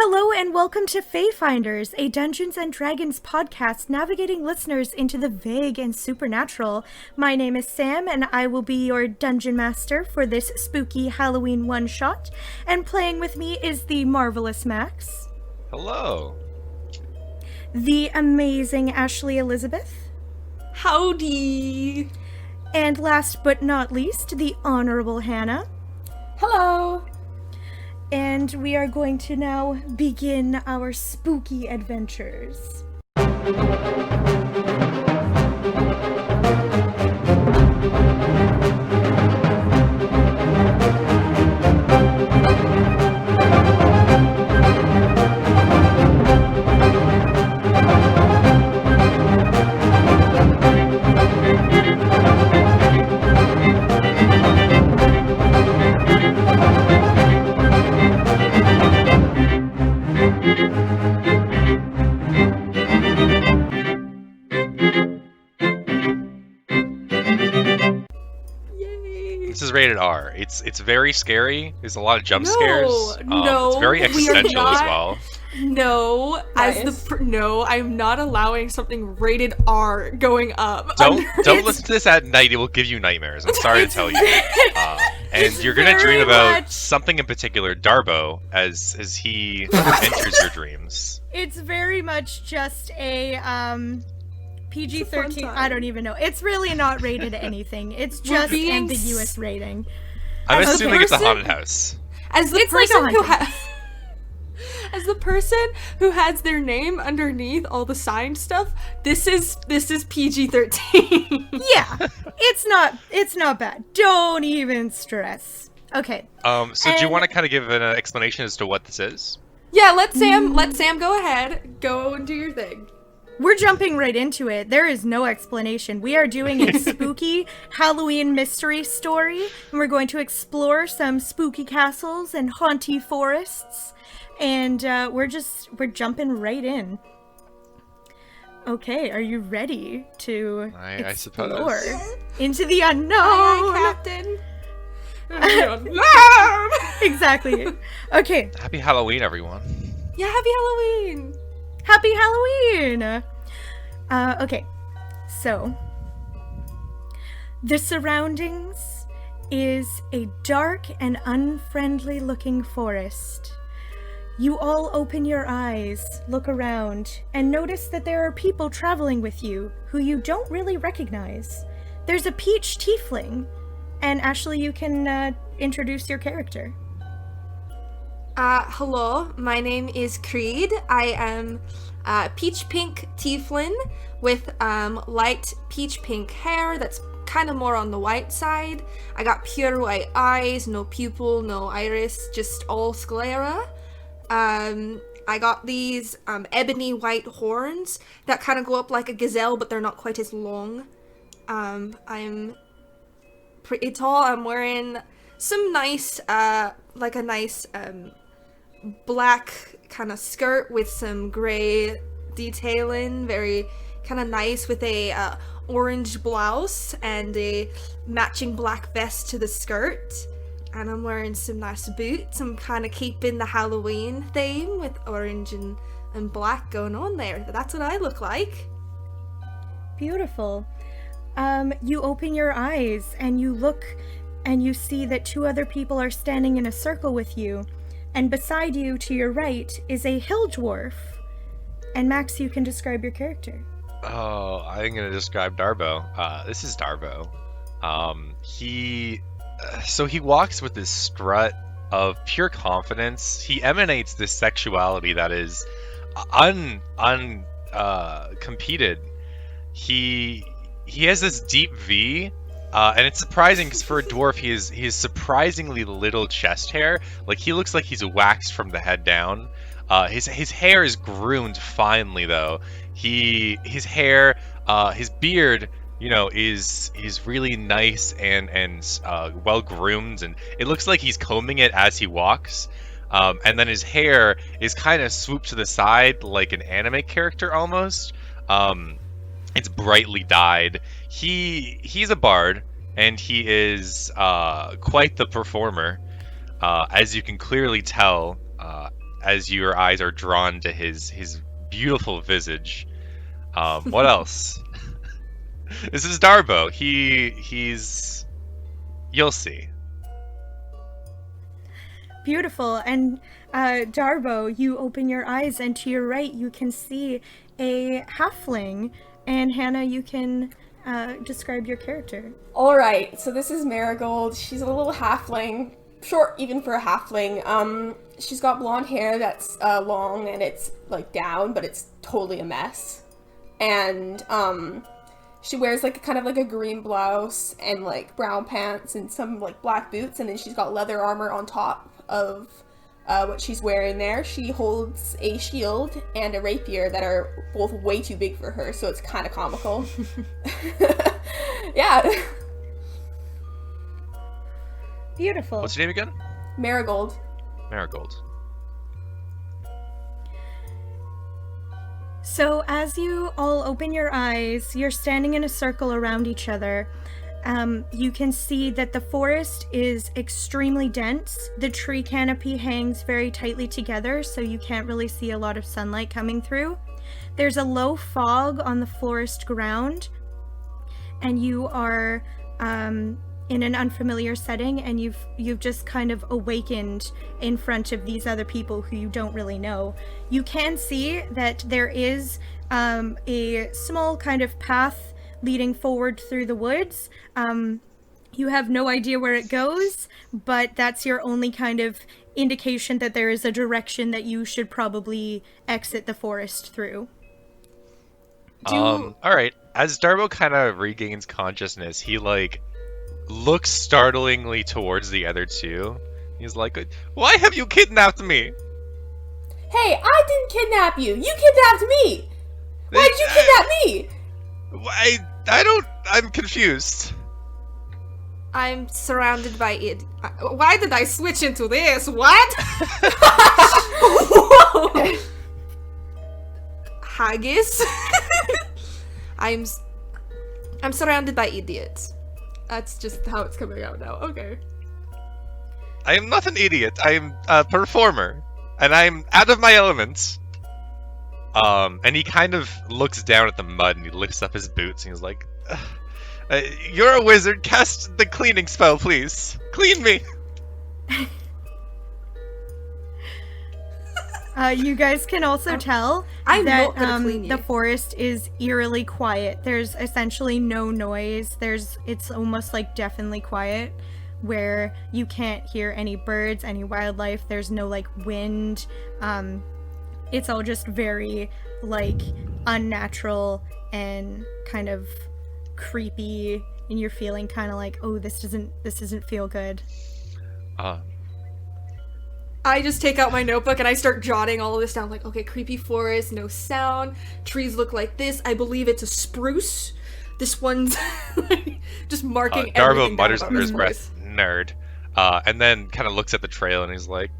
Hello and welcome to Fayfinders, a Dungeons & Dragons podcast navigating listeners into the vague and supernatural. My name is Sam and I will be your dungeon master for this spooky Halloween one-shot. And playing with me is the marvelous Max. Hello. The amazing Ashley Elizabeth. Howdy. And last but not least, the honorable Hannah. Hello. And we are going to now begin our spooky adventures. This is rated R. It's very scary. There's a lot of jump scares. No, it's very we are existential as not- well. No, Nice. no, I'm not allowing something rated R going up. Don't listen to this at night. It will give you nightmares. I'm sorry to tell you. And you're gonna very dream about much- something in particular, Darbo, as he enters your dreams. It's very much just a PG-13. It's a fun time. I don't even know. It's really not rated anything. It's We're just being ambiguous rating. I'm As a assuming it's a person- haunted house. As the It's like a person who haunted has as the person who has their name underneath all the signed stuff, this is PG-13. Yeah, it's not bad. Don't even stress. Okay. So do you And- want to kind of give an explanation as to what this is? Yeah, let Sam go ahead. Go and do your thing. We're jumping right into it. There is no explanation. We are doing a spooky Halloween mystery story, and we're going to explore some spooky castles and haunty forests, and we're jumping right in. Okay, are you ready to I suppose. explore into the unknown? Aye, Captain. Exactly. Okay. Happy Halloween, everyone. Yeah, happy Halloween. Happy Halloween! Okay, so the surroundings is a dark and unfriendly looking forest. You all open your eyes, look around, and notice that there are people traveling with you who you don't really recognize. There's a peach tiefling, and Ashley, you can introduce your character. Hello, my name is Creed. I am peach pink tieflin with light peach pink hair that's kind of more on the white side. I got pure white eyes, no pupil, no iris, just all sclera. I got these ebony white horns that kind of go up like a gazelle, but they're not quite as long. I'm pretty tall. I'm wearing some nice, like a nice black kind of skirt with some gray detailing, very kind of nice, with a orange blouse and a matching black vest to the skirt. And I'm wearing some nice boots. I'm kind of keeping the Halloween theme with orange and black going on there. That's what I look like. Beautiful. You open your eyes and you look and you see that two other people are standing in a circle with you. And beside you, to your right, is a hill dwarf. And Max, you can describe your character. Oh, I'm gonna describe Darbo. This is Darbo. He walks with this strut of pure confidence. He emanates this sexuality that is competed. He has this deep V. And it's surprising because for a dwarf, he has surprisingly little chest hair. Like, he looks like he's waxed from the head down. His hair is groomed finely though. His hair, his beard, is really nice and well groomed, and it looks like he's combing it as he walks. And then his hair is kind of swooped to the side like an anime character almost. It's brightly dyed. He's a bard, and he is quite the performer, as you can clearly tell as your eyes are drawn to his beautiful visage. What else? This is Darbo. He's you'll see. Beautiful. And Darbo, you open your eyes, and to your right, you can see a halfling. And Hannah, you can describe your character. Alright, so this is Marigold. She's a little halfling. Short even for a halfling. She's got blonde hair that's long and it's like down, but it's totally a mess. And she wears like kind of like a green blouse and like brown pants and some like black boots, and then she's got leather armor on top of what she's wearing there. She holds a shield and a rapier that are both way too big for her, so it's kind of comical. Yeah. Beautiful. What's your name again? Marigold. Marigold. So as you all open your eyes, you're standing in a circle around each other. You can see that the forest is extremely dense. The tree canopy hangs very tightly together, so you can't really see a lot of sunlight coming through. There's a low fog on the forest ground, and you are in an unfamiliar setting, and you've just kind of awakened in front of these other people who you don't really know. You can see that there is a small kind of path leading forward through the woods. You have no idea where it goes, but that's your only kind of indication that there is a direction that you should probably exit the forest through. All right. As Darbo kind of regains consciousness, he like looks startlingly towards the other two. He's like, "Why have you kidnapped me?" Hey, I didn't kidnap you! You kidnapped me! Why did you kidnap me? I'm confused. I'm surrounded by it. Why did I switch into this? What? Whoa. Haggis? I'm surrounded by idiots. That's just how it's coming out now. Okay. I am not an idiot. I am a performer, and I'm out of my element. And he kind of looks down at the mud, and he lifts up his boots, and he's like, "You're a wizard. Cast the cleaning spell, please. Clean me." You guys can also tell I'm that not gonna clean you. the forest is eerily quiet. There's essentially no noise. It's almost like deafeningly quiet, where you can't hear any birds, any wildlife. There's no like wind. It's all just very like unnatural and kind of creepy, and you're feeling kind of like, oh, this doesn't feel good. I just take out my notebook and I start jotting all of this down. Like, okay, creepy forest, no sound. Trees look like this. I believe it's a spruce. This one's just marking everything Darbo down mutters about under this his breath, forest. "Nerd," and then kind of looks at the trail, and he's like,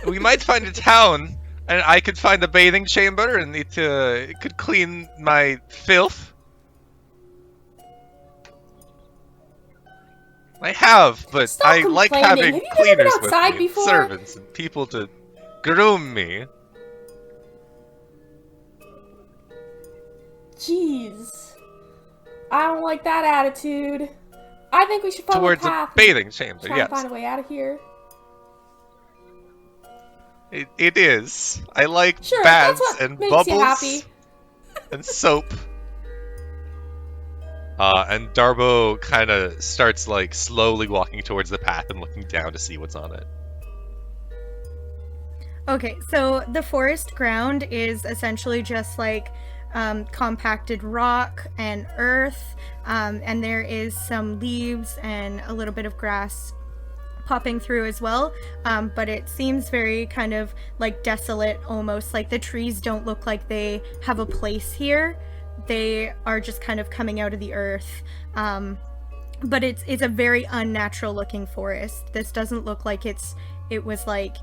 we might find a town, and I could find a bathing chamber, and it could clean my filth. I have, but Stop I like complaining. having Have you never been cleaners with outside me, before? servants, and people to groom me. Jeez. I don't like that attitude. I think we should follow Towards the a path bathing chamber, and try yes. to find a way out of here. It is. I like Sure, baths that's what and makes bubbles you happy. and soap. And Darbo kind of starts like slowly walking towards the path and looking down to see what's on it. Okay, so the forest ground is essentially just like compacted rock and earth, and there is some leaves and a little bit of grass popping through as well, but it seems very kind of like desolate, almost like the trees don't look like they have a place here. They are just kind of coming out of the earth, but it's a very unnatural looking forest. This doesn't look like it was like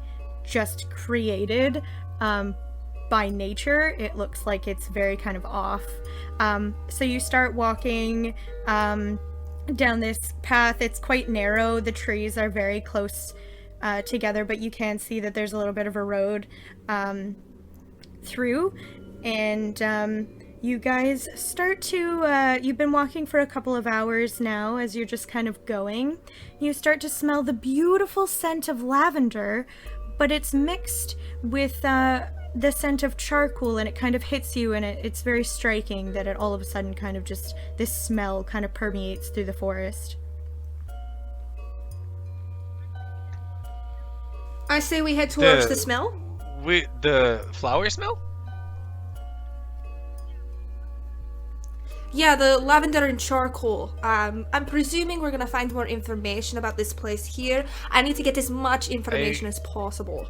just created by nature. It looks like it's very kind of off. So you start walking down this path. It's quite narrow. The trees are very close together, but you can see that there's a little bit of a road through, and you guys start to, you've been walking for a couple of hours now as you're just kind of going. You start to smell the beautiful scent of lavender, but it's mixed with the scent of charcoal, and it kind of hits you, and it's very striking that it all of a sudden kind of just, this smell kind of permeates through the forest. I say we head towards the smell. The flower smell? Yeah, the lavender and charcoal. I'm presuming we're gonna find more information about this place here. I need to get as much information as possible.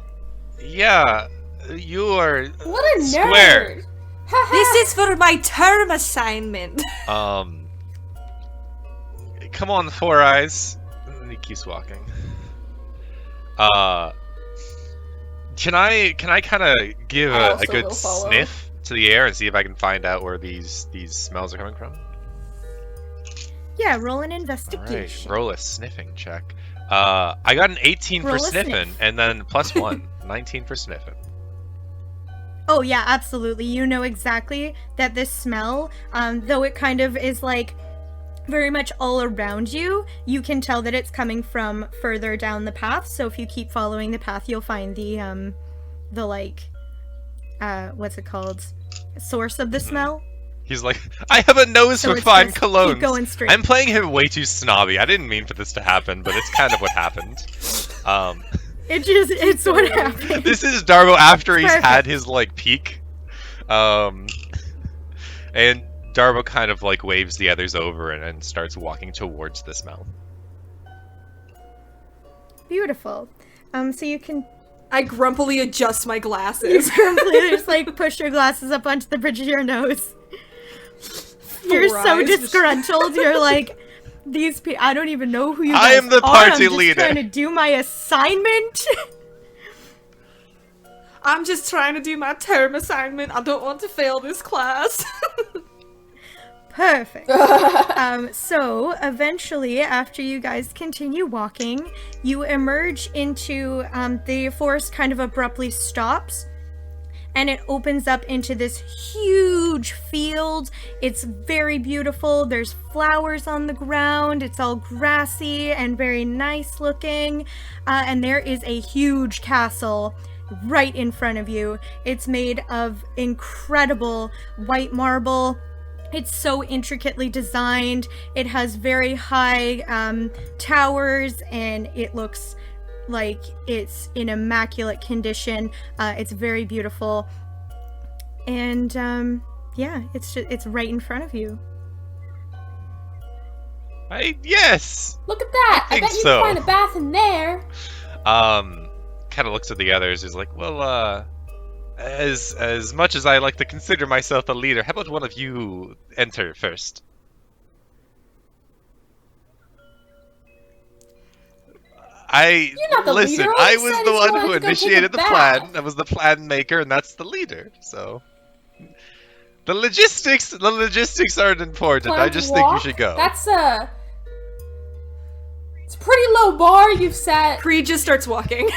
Yeah, you are What a square. nerd! This is for my term assignment. Come on, Four Eyes. And he keeps walking. Can I kind of give I a also good will follow. sniff to the air and see if I can find out where these smells are coming from? Yeah, roll an Alright, investigation. roll a sniffing check. I got an 18 Roll for a sniffing, sniff. and then plus 1, 19 for sniffing. Oh yeah, absolutely. You know exactly that this smell, though it kind of is like very much all around you, you can tell that it's coming from further down the path. So if you keep following the path, you'll find the like, what's it called? Source of the smell. He's like, I have a nose So for it's fine just colognes. keep going straight. I'm playing him way too snobby. I didn't mean for this to happen, but it's kind of what happened. It's what happened. This is Darbo after he's Perfect. had his like peak. And Darbo kind of like waves the others over and starts walking towards the smell. Beautiful. So you can I grumpily adjust my glasses. completely just like push your glasses up onto the bridge of your nose. You're so Eyes. disgruntled. You're like, these people. I don't even know who you guys I am the are. party I'm just leader." trying to do my assignment. I'm just trying to do my term assignment. I don't want to fail this class. Perfect. So eventually, after you guys continue walking, you emerge into the forest. Kind of abruptly stops, and it opens up into this huge field. It's very beautiful. There's flowers on the ground. It's all grassy and very nice looking. And there is a huge castle right in front of you. It's made of incredible white marble. It's so intricately designed. It has very high towers, and it looks like it's in immaculate condition. It's very beautiful, and yeah, it's right in front of you. Yes. Look at that! I think bet you so. can find a bath in there. Kind of looks at the others. He's like, well, as much as I like to consider myself a leader, how about one of you enter first? You're not the listen. leader. All I you was said the is one you who wanted to go take a initiated the bath. plan. I was the plan maker, and that's the leader. So the logistics aren't important. I Plan to just think you walk? should go. It's a pretty low bar you've set. Creed just starts walking.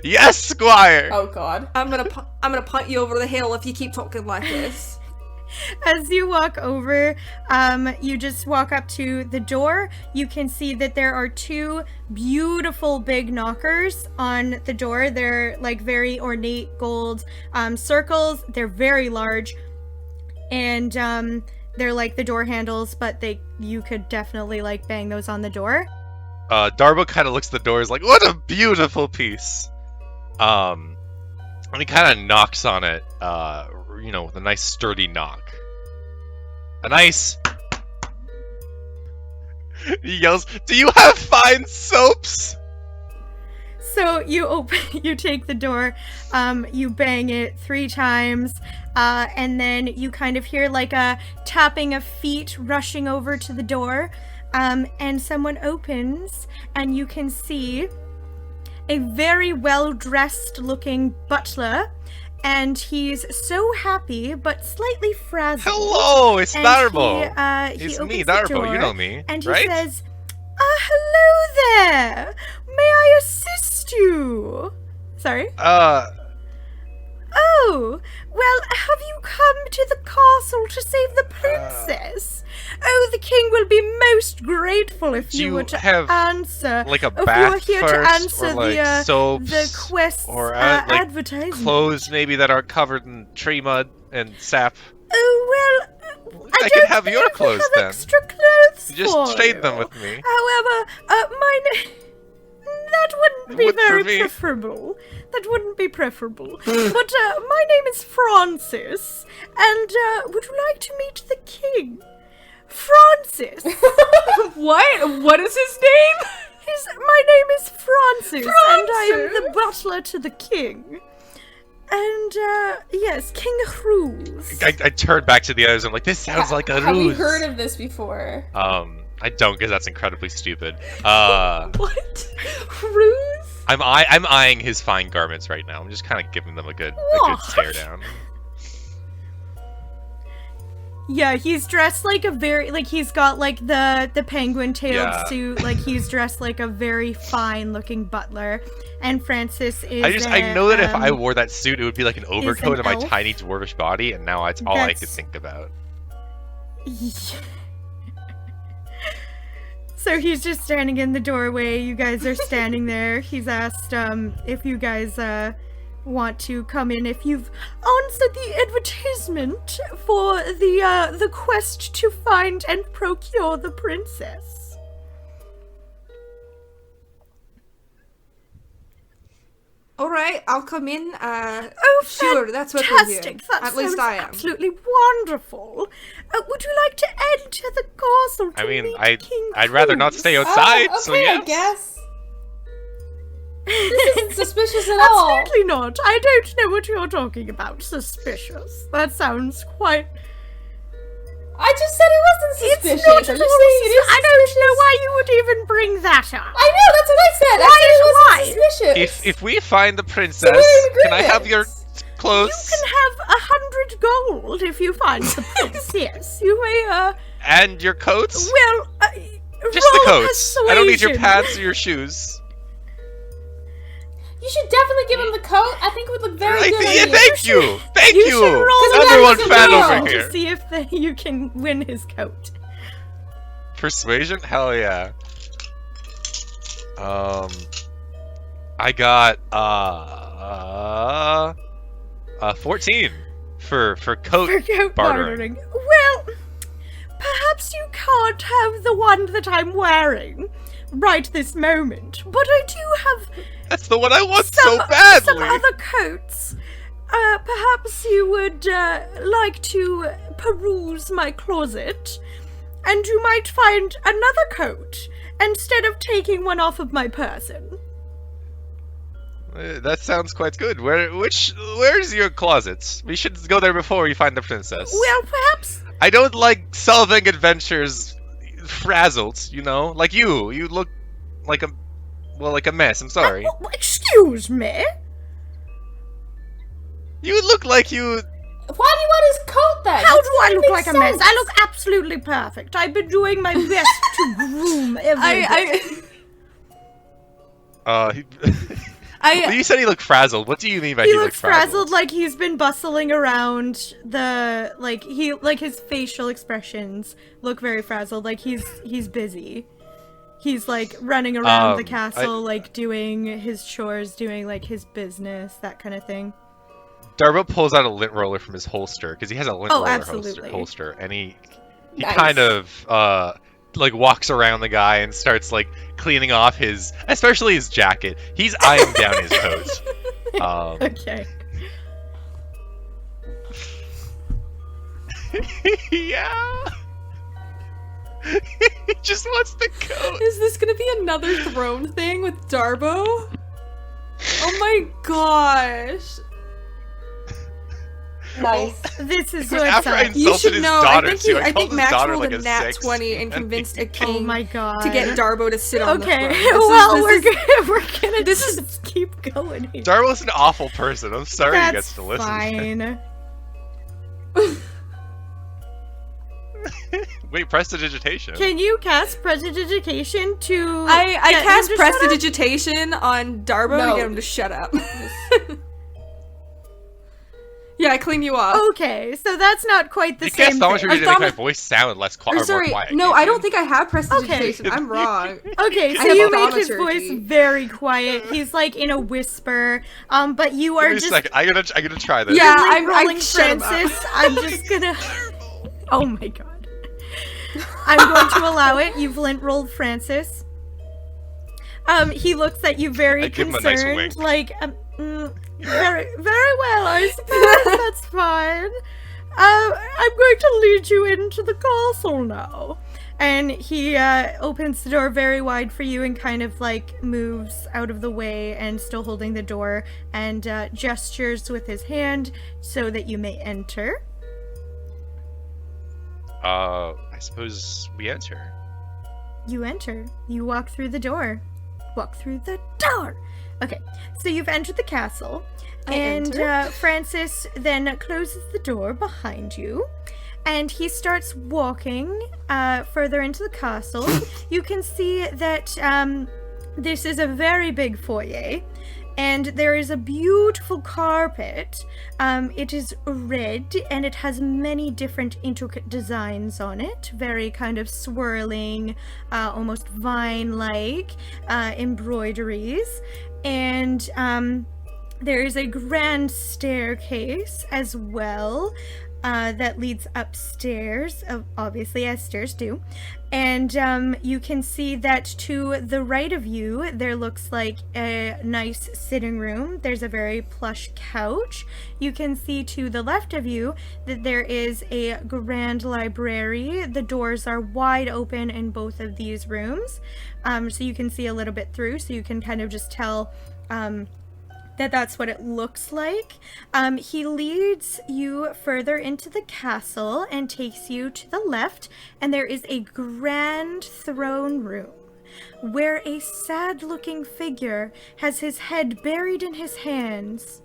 Yes, Squire. Oh god. I'm gonna punt you over the hill if you keep talking like this. As you walk over, you just walk up to the door. You can see that there are two beautiful big knockers on the door. They're like very ornate gold circles. They're very large, and they're like the door handles, but you could definitely like bang those on the door. Darbo kind of looks at the door. Is like, what a beautiful piece. And he kind of knocks on it. With a nice sturdy knock. A nice. He yells, "Do you have fine soaps?" So you take the door, you bang it 3 times, and then you kind of hear like a tapping of feet rushing over to the door, and someone opens, and you can see a very well-dressed looking butler, and he's so happy but slightly frazzled. Hello, it's And Darbo. he It's opens me, the Darbo. door, You know me, and he right? says, Hello there! May I assist you? Sorry? Oh, well, have you come to the castle to save the princess? Oh, the king will be most grateful if Do you you were to have, answer. like, a if you bath are here to first, answer or, like, soaps, the quest's or, like, advertisement. clothes maybe that are covered in tree mud and sap. Oh, well, I don't can have think your I clothes have then. extra clothes You just for trade them you. with me. However, that wouldn't be Would for very me. preferable. That wouldn't be preferable. But my name is Francis, and would you like to meet the king? Francis. What? What is his name? My name is Francis, and I am the Francis? butler to the king. And yes, King Ruse. I turned back to the others. I'm like, this sounds like a Have you ruse. heard of this before? I don't, because that's incredibly stupid. What? Ruse? I'm eyeing his fine garments right now. I'm just kind of giving them a good stare down. Yeah, he's dressed like a very, like, he's got, like, the penguin-tailed Yeah. suit, like, he's dressed like a very fine-looking butler, and Francis is I know that if I wore that suit, it would be like an an overcoat of my elf. tiny dwarvish body, and now it's all I could That's- think about. So he's just standing in the doorway, you guys are standing there, he's asked, if you guys, want to come in if you've answered the advertisement for the quest to find and procure the princess. All right, I'll come in. Oh, Sure, that's what we're here. fantastic! That At least sounds I am. absolutely wonderful. Would you like to enter the castle to I mean, meet King I'd rather not Cruz? stay outside, okay, so yeah. I guess. This isn't suspicious at all. Absolutely not. I don't know what you're talking about. Suspicious. That sounds quite. I just said it wasn't It's suspicious. not Are at you all. saying it is I don't know suspicious? why you would even bring that up. I know, that's what I said. Why I said it why? wasn't suspicious. If we find the princess, we're in can I have your agreement. clothes You can have 100 gold if you find the prince. Yes, you may. and your coats? Well, Just the roll coats. I don't need your persuasion. pants or your shoes. You should definitely give him the coat. I think it would look very good on Yeah, you. thank you. Thank You you. should roll Everyone persuasion fan roll over to here. see if you can win his coat. Persuasion? Hell yeah. I got 14 for coat For coat bartering. bartering. Well, perhaps you can't have the one that I'm wearing right this moment, but I do have That's the one I want some so badly. some other coats. Perhaps you would like to peruse my closet, and you might find another coat instead of taking one off of my person. That sounds quite good. Where's your closets? We should go there before we find the princess. Well, perhaps. I don't like solving adventures frazzled, you know? Like you. You look like a mess. I'm sorry. Excuse me. You look like you. Why do you want his coat then? How That do I doesn't look make like a mess? sense. I look absolutely perfect. I've been doing my best to groom every day. You said he looked frazzled. What do you mean by He he looks looked frazzled, like he's been bustling around the his facial expressions look very frazzled, like he's busy. He's like running around the castle, like doing his chores, doing like his business, that kind of thing. Darbo pulls out a lint roller from his holster because he has a lint roller absolutely. holster, and he Nice. kind of like walks around the guy and starts like cleaning off especially his jacket. He's eyeing down his coat. Okay. Yeah. He just wants the coat. Is this gonna be another throne thing with Darbo? Oh my gosh. Nice. This is was what's after I up. You insulted should his know. daughter, I think, too. I I called think his Max daughter rolled like a a nat 6. 20 and convinced a Oh king my god. to get Darbo to sit on Okay, the throne. well, This is- we're gonna just keep going here. Darbo's an awful person. I'm sorry he That's gets to listen. fine. Wait, prestidigitation. Can you cast prestidigitation to? I get cast him to shut up? prestidigitation on Darbo No. to get him to shut up. Yeah, I clean you off. Okay, so that's not quite the You same cast thaumaturgy thing. to make my voice sound less Or more sorry, quiet. no, can't I you? don't think I have prestidigitation. Okay. I'm wrong. Okay, so I have you make his thaumaturgy. voice very quiet. He's like in a whisper. But you are Wait a just second. I'm gonna try this. Yeah, like I'm rolling shut him up. Francis. I'm just gonna. Oh my god. I'm going to allow it. You've rolled Francis. He looks at you very I give him a nice concerned, wink. like, very, very well. I suppose that's fine. I'm going to lead you into the castle now. And he opens the door very wide for you and kind of like moves out of the way and still holding the door and gestures with his hand so that you may enter. I suppose we enter. You enter. You walk through the door. Walk through the door! Okay, so you've entered the castle. I and enter. Francis then closes the door behind you. And he starts walking further into the castle. You can see that this is a very big foyer. And there is a beautiful carpet. It is red and it has many different intricate designs on it. Very kind of swirling, almost vine-like embroideries. And there is a grand staircase as well that leads upstairs, obviously as stairs do. And you can see that to the right of you, there looks like a nice sitting room. There's a very plush couch. You can see to the left of you that there is a grand library. The doors are wide open in both of these rooms. So you can see a little bit through, so you can kind of just tell that's what it looks like. He leads you further into the castle and takes you to the left, and there is a grand throne room where a sad-looking figure has his head buried in his hands.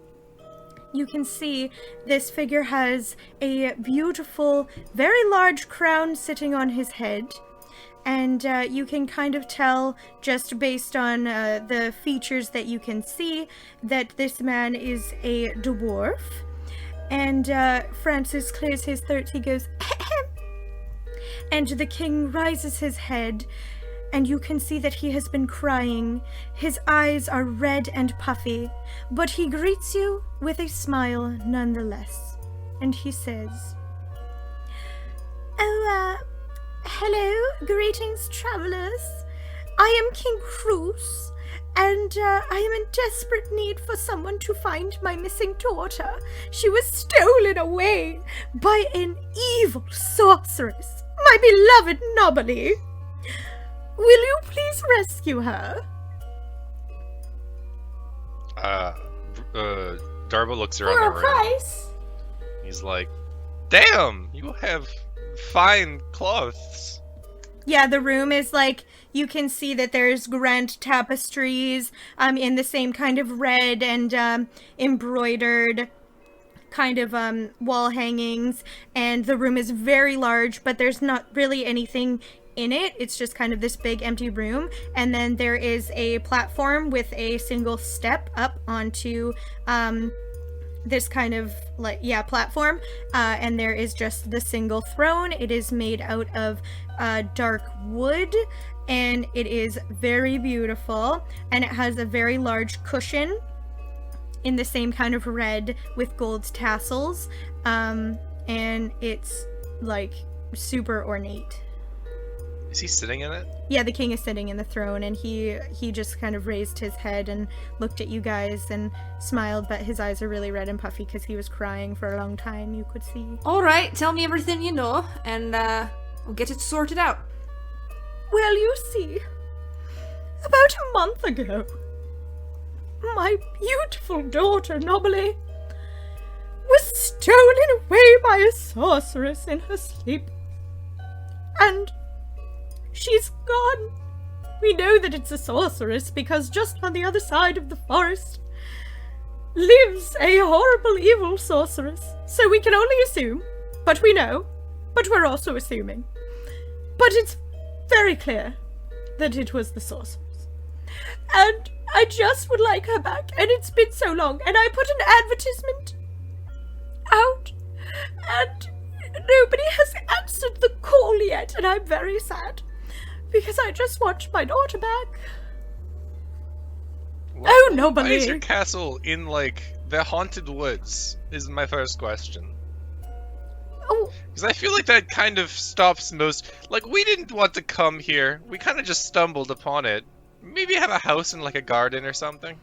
You can see this figure has a beautiful, very large crown sitting on his head. And you can kind of tell, just based on the features that you can see, that this man is a dwarf. And Francis clears his throat. He goes, ahem. And the king rises his head, and you can see that he has been crying. His eyes are red and puffy, but he greets you with a smile nonetheless. And he says, hello, greetings, travelers. I am King Cruz, and I am in desperate need for someone to find my missing daughter. She was stolen away by an evil sorceress, my beloved Nobly. Will you please rescue her? Darbo looks around For the a room. price. He's like, damn, you have fine clothes. Yeah, the room is like, you can see that there's grand tapestries in the same kind of red and embroidered kind of wall hangings, and the room is very large, but there's not really anything in it. It's just kind of this big empty room, and then there is a platform with a single step up onto this kind of platform, and there is just the single throne. It is made out of dark wood, and it is very beautiful, and it has a very large cushion in the same kind of red with gold tassels, and it's like super ornate. Is he sitting in it? Yeah, the king is sitting in the throne, and he just kind of raised his head and looked at you guys and smiled, but his eyes are really red and puffy because he was crying for a long time, you could see. Alright, tell me everything you know, and we'll get it sorted out. Well, you see, about a month ago, my beautiful daughter, Nobly, was stolen away by a sorceress in her sleep. And she's gone. We know that it's a sorceress because just on the other side of the forest lives a horrible evil sorceress. So we can only assume, but we know, but we're also assuming, But it's very clear that it was the sorceress. And I just would like her back, and it's been so long, and I put an advertisement out, and nobody has answered the call yet, and I'm very sad, because I just want my daughter back. Oh, nobody. Why is your castle in, like, the haunted woods, is my first question. Oh, Because I feel like that kind of stops most... Like, we didn't want to come here. We kind of just stumbled upon it. Maybe have a house and, like, a garden or something.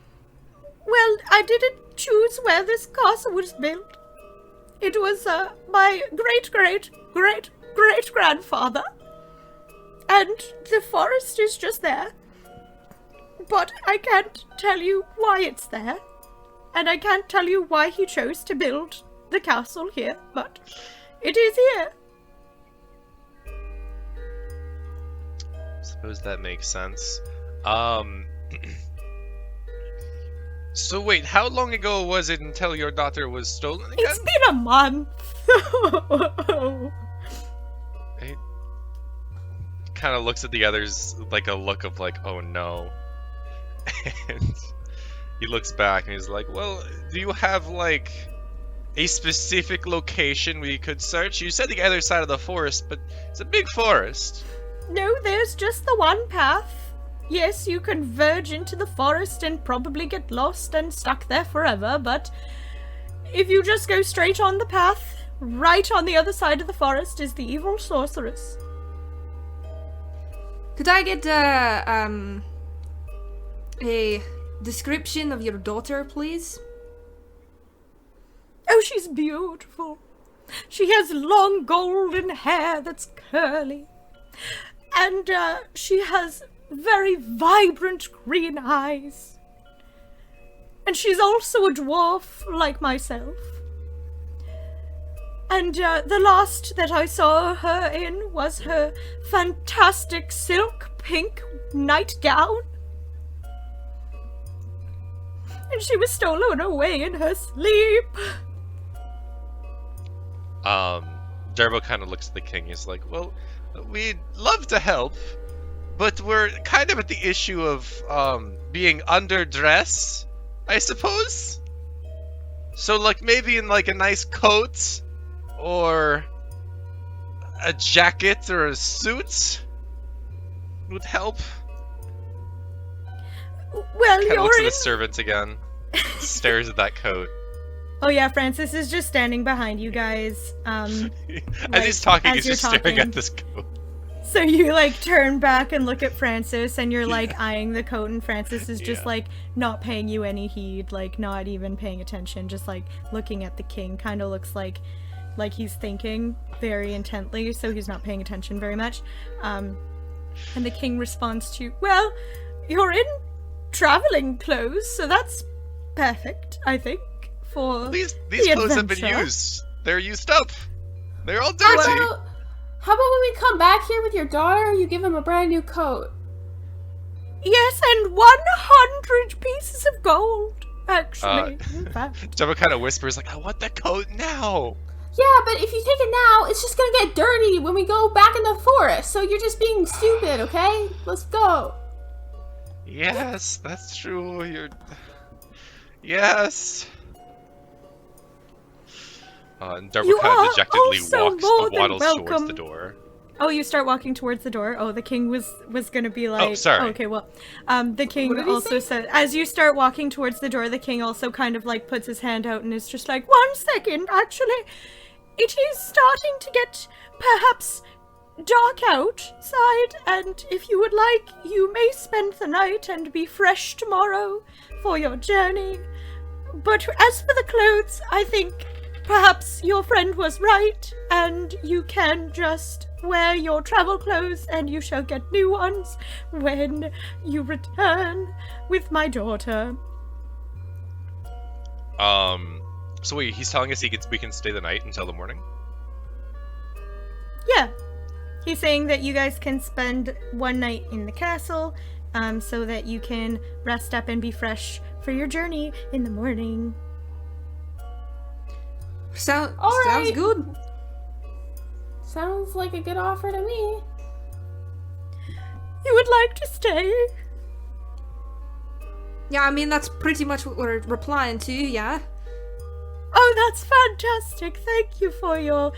well, I didn't choose where this castle was built. It was, my great-great-great-great-grandfather. And the forest is just there. But I can't tell you why it's there. And I can't tell you why he chose to build the castle here, but it is here. Suppose that makes sense. So wait, how long ago was it until your daughter was stolen again? It's been a month. He kind of looks at the others like a look of like, oh no. And he looks back and he's like, well, do you have like a specific location we could search? You said the other side of the forest, but it's a big forest. No, there's just the one path. Yes, you can verge into the forest and probably get lost and stuck there forever, but if you just go straight on the path, right on the other side of the forest is the evil sorceress. Could I get a description of your daughter, please? Oh, she's beautiful. She has long golden hair that's curly. And she has very vibrant green eyes. And she's also a dwarf like myself. And the last that I saw her in was her fantastic silk pink nightgown. And she was stolen away in her sleep. Durbo kind of looks at the king. He's like, well, we'd love to help, but we're kind of at the issue of being underdressed, I suppose. So like maybe in like a nice coat or a jacket or a suit would help. Well, Kind of you're looks at in... the servant again, stares at that coat. Oh yeah, Francis is just standing behind you guys. As like, he's talking, as he's you're just staring talking. at this coat. So you like turn back and look at Francis, and you're like eyeing the coat, and Francis is just Yeah. like not paying you any heed, like not even paying attention, just like looking at the king. Kind of looks like he's thinking very intently, so he's not paying attention very much. And the king responds to, "Well, you're in traveling clothes, so that's perfect, I think, for These the clothes have been adventure." used. They're used up. They're all dirty. How about when we come back here with your daughter, you give him a brand new coat? Yes, and 100 pieces of gold, actually. In fact. Jumbo kind of whispers like, I want the coat now. Yeah, but if you take it now, it's just gonna get dirty when we go back in the forest. So you're just being stupid, okay? Let's go. Yes, that's true. Yes. And Darbo You kind are of dejectedly also more than waddles towards welcome. the door. Oh, you start walking towards the door. Oh, the king was gonna be like... sorry. Okay, well, the king What did he also say? said... As you start walking towards the door, the king also kind of like puts his hand out and is just like, 1 second, actually. It is starting to get perhaps dark outside, and if you would like, you may spend the night and be fresh tomorrow for your journey. But as for the clothes, I think perhaps your friend was right, and you can just wear your travel clothes and you shall get new ones when you return with my daughter. So wait, he's telling us we can stay the night until the morning? Yeah. He's saying that you guys can spend one night in the castle, so that you can rest up and be fresh for your journey in the morning. Sounds Alright. good. Sounds like a good offer to me. You would like to stay? Yeah, I mean, that's pretty much what we're replying to, yeah? Oh, that's fantastic. Thank you for your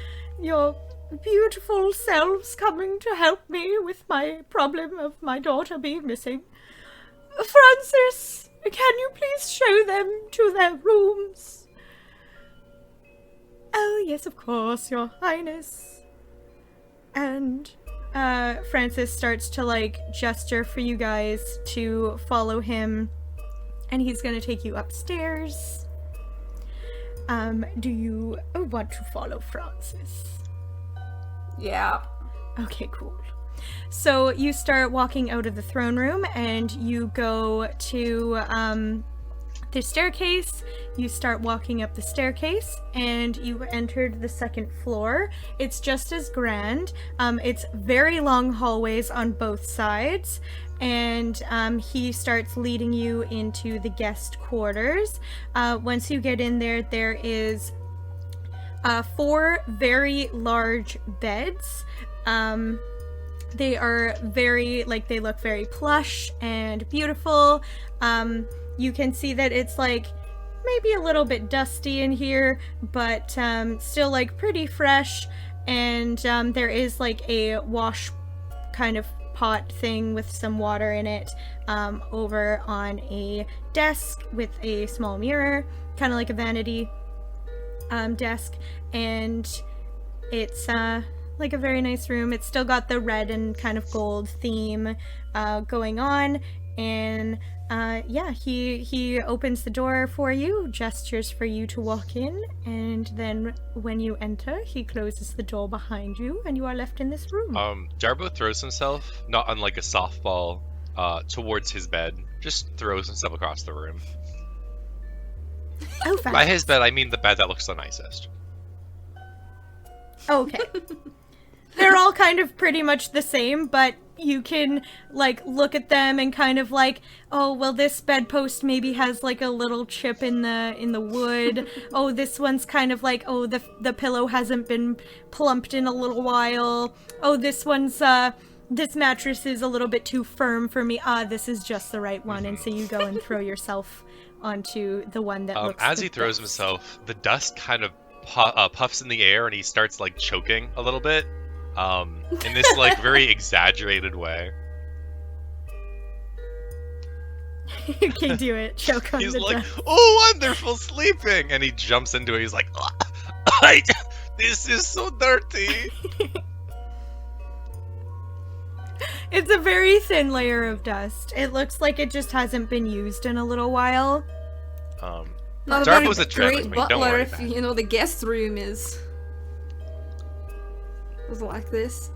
beautiful selves coming to help me with my problem of my daughter being missing. Francis, can you please show them to their rooms? Oh, yes, of course, Your Highness. And Francis starts to, like, gesture for you guys to follow him, and he's gonna take you upstairs. Do you want to follow Francis? Yeah. Okay, cool. So you start walking out of the throne room and you go to the staircase. You start walking up the staircase and you entered the second floor. It's just as grand. It's very long hallways on both sides. And he starts leading you into the guest quarters. Once you get in there, there is 4 very large beds. They are very, like, they look very plush and beautiful. You can see that it's, like, maybe a little bit dusty in here, but still, like, pretty fresh. And there is, like, a wash kind of pot thing with some water in it over on a desk with a small mirror, kind of like a vanity desk. And it's like a very nice room. It's still got the red and kind of gold theme going on. And yeah, he opens the door for you, gestures for you to walk in, and then when you enter, he closes the door behind you, and you are left in this room. Darbo throws himself, not unlike a softball, towards his bed. Just throws himself across the room. Oh, By his bed, I mean the bed that looks the nicest. Okay. They're all kind of pretty much the same, but you can, like, look at them and kind of like, oh, well, this bedpost maybe has, like, a little chip in the wood. Oh, this one's kind of like, oh, the pillow hasn't been plumped in a little while. Oh, this one's, this mattress is a little bit too firm for me. Ah, this is just the right one. And so you go and throw yourself onto the one that looks as the he throws best. himself, the dust kind of puffs in the air and he starts, like, choking a little bit. In this, like, very exaggerated way. Okay, do it. Choke on He's the like, dust. oh, wonderful sleeping! And he jumps into it, he's like, this is so dirty! It's a very thin layer of dust. It looks like it just hasn't been used in a little while. Not a Darbo's very a trick great with me, don't butler worry if, about it. you know, the guest room is like this.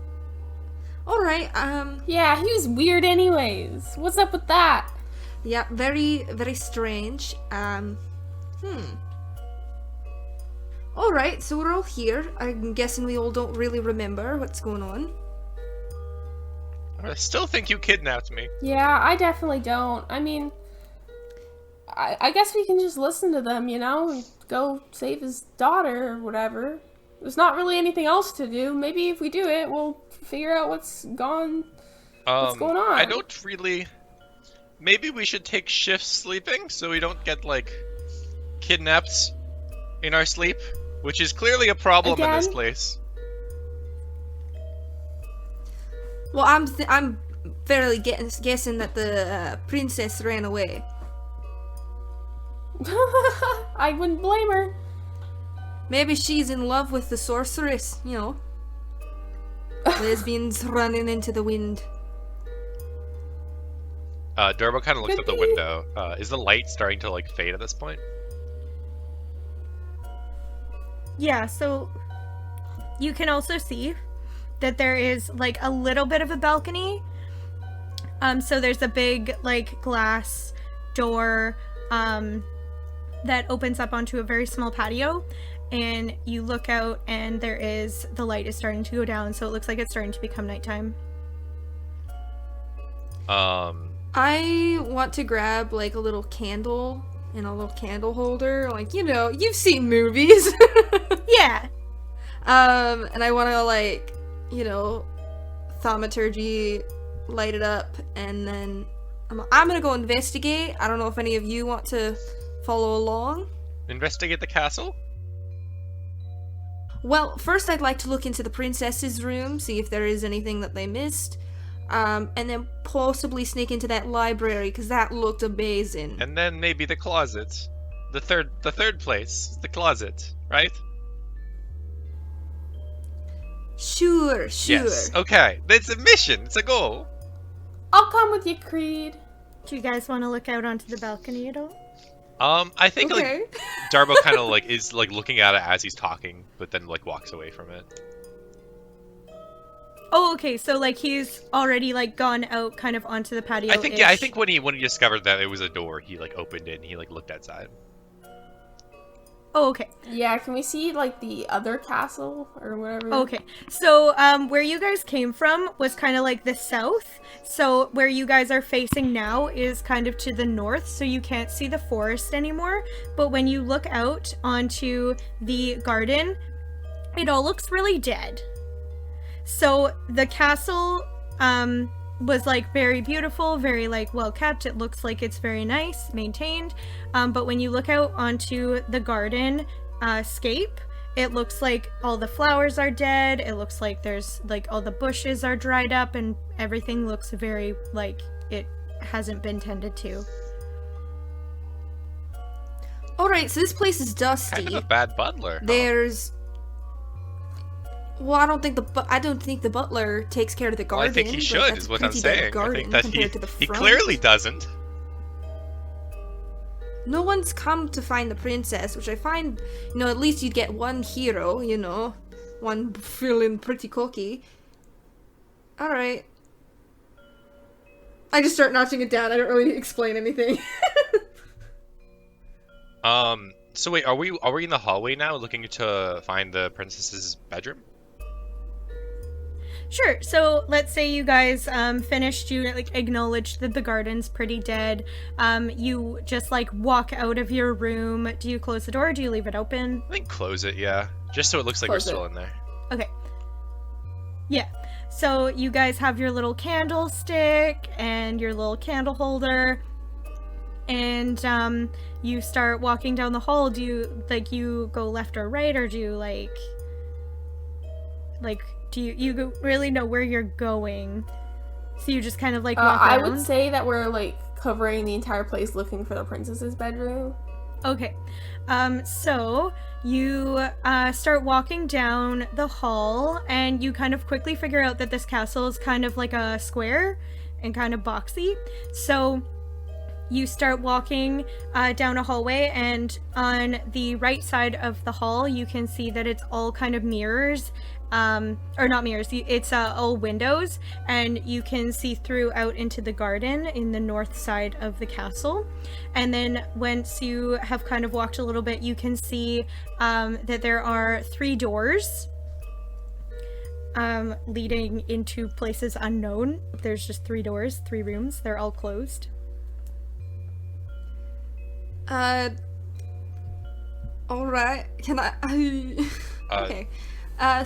Alright, Yeah, he was weird anyways. What's up with that? yeah, very, very strange. Alright, so we're all here. I'm guessing we all don't really remember what's going on. I still think you kidnapped me. Yeah, I definitely don't. I mean, I guess we can just listen to them, you know, and go save his daughter or whatever. There's not really anything else to do. Maybe if we do it, we'll figure out what's going on. I don't really... Maybe we should take shifts sleeping so we don't get, like, kidnapped in our sleep, which is clearly a problem in this Again? place. Well, I'm fairly guessing that the princess ran away. I wouldn't blame her. Maybe she's in love with the sorceress, you know. Lesbians running into the wind. Durbo kind of looks Could out the be. window. Is the light starting to, like, fade at this point? Yeah, so you can also see that there is, like, a little bit of a balcony. So there's a big, like, glass door that opens up onto a very small patio, and you look out and the light is starting to go down, so it looks like it's starting to become nighttime. I want to grab, like, a little candle and a little candle holder. Like, you know, you've seen movies. Yeah. And I want to, like, you know, thaumaturgy light it up, and then I'm gonna go investigate. I don't know if any of you want to follow along. Investigate the castle? Well, first I'd like to look into the princess's room, see if there is anything that they missed, and then possibly sneak into that library, because that looked amazing. And then maybe the closet. The third place, the closet, right? Sure. Yes. Okay. It's a mission. It's a goal. I'll come with you, Creed. Do you guys want to look out onto the balcony at all? I think Okay. like Darbo kind of like is like looking at it as he's talking, but then like walks away from it. Oh, okay. So like he's already like gone out kind of onto the patio. I think when he discovered that it was a door, he like opened it and he like looked outside. Oh, okay. Yeah, can we see, like, the other castle or whatever? Okay. So where you guys came from was kind of like the south. So where you guys are facing now is kind of to the north, so you can't see the forest anymore. But when you look out onto the garden, it all looks really dead. So the castle was like very beautiful, very like well kept. It looks like it's very nice, maintained. But when you look out onto the garden scape, it looks like all the flowers are dead. It looks like there's like all the bushes are dried up and everything looks very like it hasn't been tended to. Alright, so this place is dusty. Kind of a bad butler. Huh? There's... Well, I don't think the butler takes care of the Well, garden. I think he but should, that's is a what I'm pretty big saying. I garden think that compared to the he front. clearly doesn't. No one's come to find the princess, which I find, at least you'd get one hero, one feeling pretty cocky. Alright. I just start notching it down. I don't really explain anything. So wait, are we in the hallway now, looking to find the princess's bedroom? Sure. So let's say you guys finished, you like acknowledged that the garden's pretty dead. You just like walk out of your room. Do you close the door or do you leave it open? I think close it, yeah. Just so it looks like Close we're it. still in there. Okay. Yeah. So you guys have your little candlestick and your little candle holder. And you start walking down the hall. Do you go left or right, or do you do you really know where you're going? So you just kind of like walk I around? would say that we're, like, covering the entire place looking for the princess's bedroom. Okay. So you start walking down the hall, and you kind of quickly figure out that this castle is kind of like a square and kind of boxy. So you start walking down a hallway, and on the right side of the hall, you can see that it's all kind of mirrors. Or not mirrors, it's all windows, and you can see through out into the garden in the north side of the castle. And then once you have kind of walked a little bit, you can see that there are 3 doors leading into places unknown. There's just 3 doors, 3 rooms. They're all closed. Alright. Can I... Okay.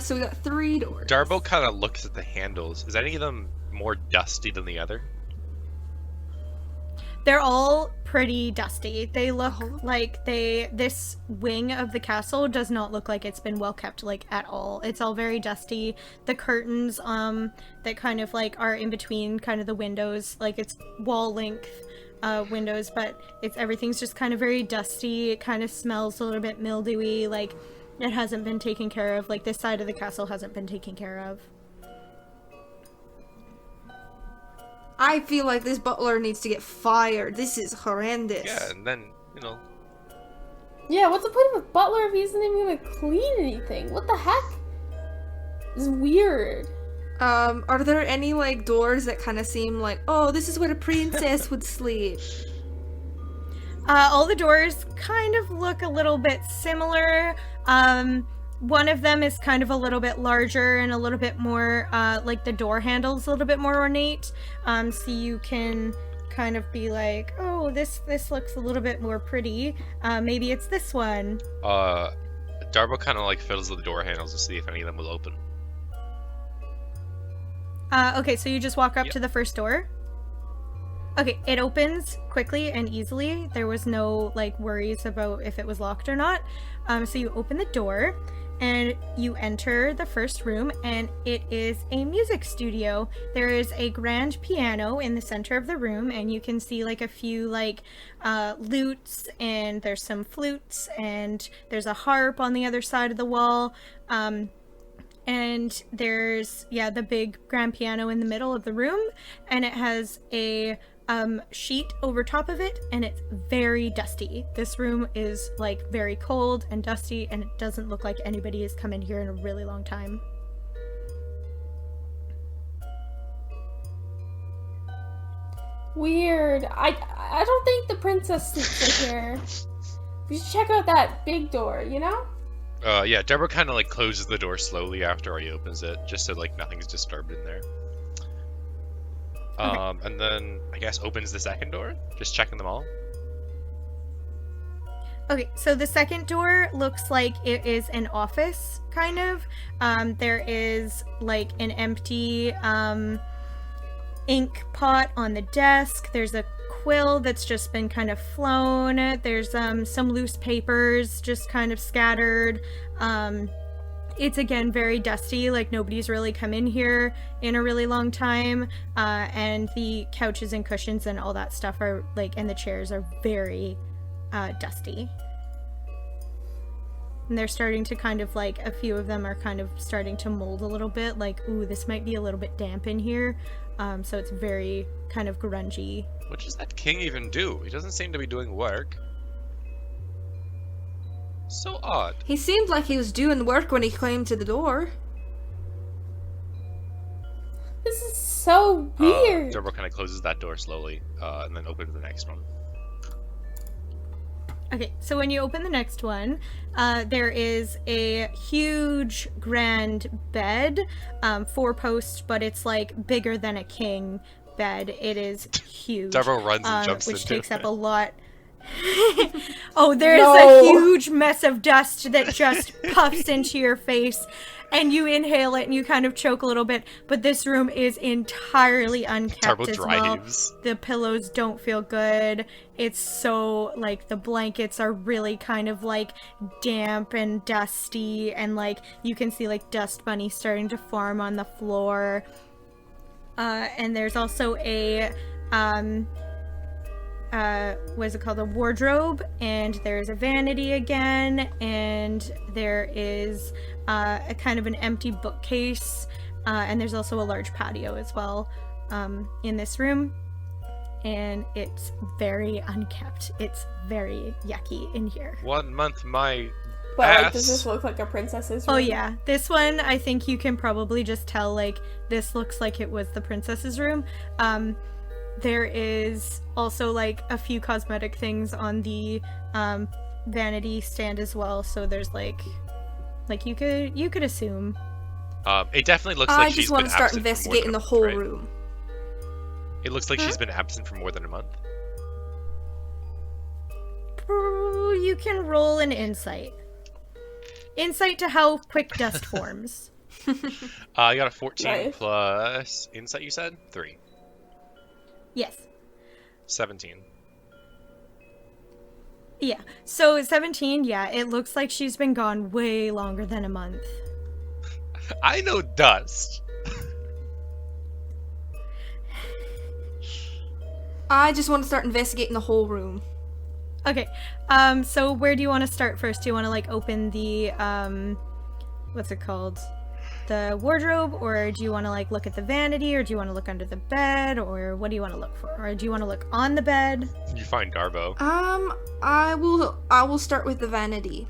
So we got 3 doors. Darbo kind of looks at the handles. Is any of them more dusty than the other? They're all pretty dusty. They look Oh. like this wing of the castle does not look like it's been well kept, like, at all. It's all very dusty. The curtains that kind of like are in between kind of the windows, like it's wall length windows, but everything's just kind of very dusty. It kind of smells a little bit mildewy, like it hasn't been taken care of. Like this side of the castle hasn't been taken care of. I feel like this butler needs to get fired. This is horrendous. Yeah, and then, Yeah, what's the point of a butler if he isn't even gonna clean anything? What the heck? This is weird. Are there any, like, doors that kind of seem like, oh, this is where a princess would sleep? All the doors kind of look a little bit similar. One of them is kind of a little bit larger and a little bit more, like the door handle's a little bit more ornate. So you can kind of be like, oh, this looks a little bit more pretty. Maybe it's this one. Darbo kind of like fiddles with the door handles to see if any of them will open. Okay, so you just walk up to the first door. Okay, it opens quickly and easily. There was no, like, worries about if it was locked or not. So you open the door, and you enter the first room, and it is a music studio. There is a grand piano in the center of the room, and you can see, like, a few, like, lutes, and there's some flutes, and there's a harp on the other side of the wall. And there's, the big grand piano in the middle of the room, and it has a sheet over top of it, and it's very dusty. This room is, like, very cold and dusty, and it doesn't look like anybody has come in here in a really long time. Weird. I don't think the princess sleeps in here. We should check out that big door, you know? Yeah, Deborah kind of like closes the door slowly after he opens it, just so like nothing's disturbed in there. And then I guess opens the second door, just checking them all. Okay, so the second door looks like it is an office, kind of. There is like an empty ink pot on the desk. There's a quill that's just been kind of flown. There's some loose papers just kind of scattered. It's again very dusty, like nobody's really come in here in a really long time. And the couches and cushions and all that stuff are like, and the chairs are very dusty. And they're starting to kind of like, a few of them are kind of starting to mold a little bit, like, ooh, this might be a little bit damp in here. So it's very kind of grungy. What does that king even do? He doesn't seem to be doing work. So odd. He seemed like he was doing work when he came to the door. This is so weird. Deborah kind of closes that door slowly, and then opens the next one. Okay, so when you open the next one, there is a huge grand bed, 4-post, but it's like bigger than a king bed. It is huge. Deborah runs and jumps which into takes it. up a lot. Oh, there's No. a huge mess of dust that just puffs into your face, and you inhale it and you kind of choke a little bit, but this room is entirely unkept Terrible as dry well. heaves. The pillows don't feel good. It's so, like, the blankets are really kind of, like, damp and dusty, and, like, you can see, like, dust bunnies starting to form on the floor. And there's also a, what is it called? A wardrobe, and there's a vanity again, and there is a kind of an empty bookcase, and there's also a large patio as well in this room, and it's very unkept. It's very yucky in here. 1 month my But like, ass. does this look like a princess's room? Oh yeah, this one I think you can probably just tell, like, this looks like it was the princess's room. There is also like a few cosmetic things on the vanity stand as well, so there's like you could assume. It definitely looks I like she's just want been to start absent for more investigating than the a month, whole right? room. It looks like she's been absent for more than a month. You can roll an insight. Insight to how quick dust forms. You got a 14 Nice. plus insight, you said? 3. Yes. 17. Yeah. So 17, yeah, it looks like she's been gone way longer than a month. I know dust. I just want to start investigating the whole room. Okay. So where do you want to start first? Do you want to like open the what's it called? The wardrobe, or do you want to like look at the vanity, or do you want to look under the bed, or what do you want to look for? Or do you want to look on the bed? You find Darbo. I will start with the vanity.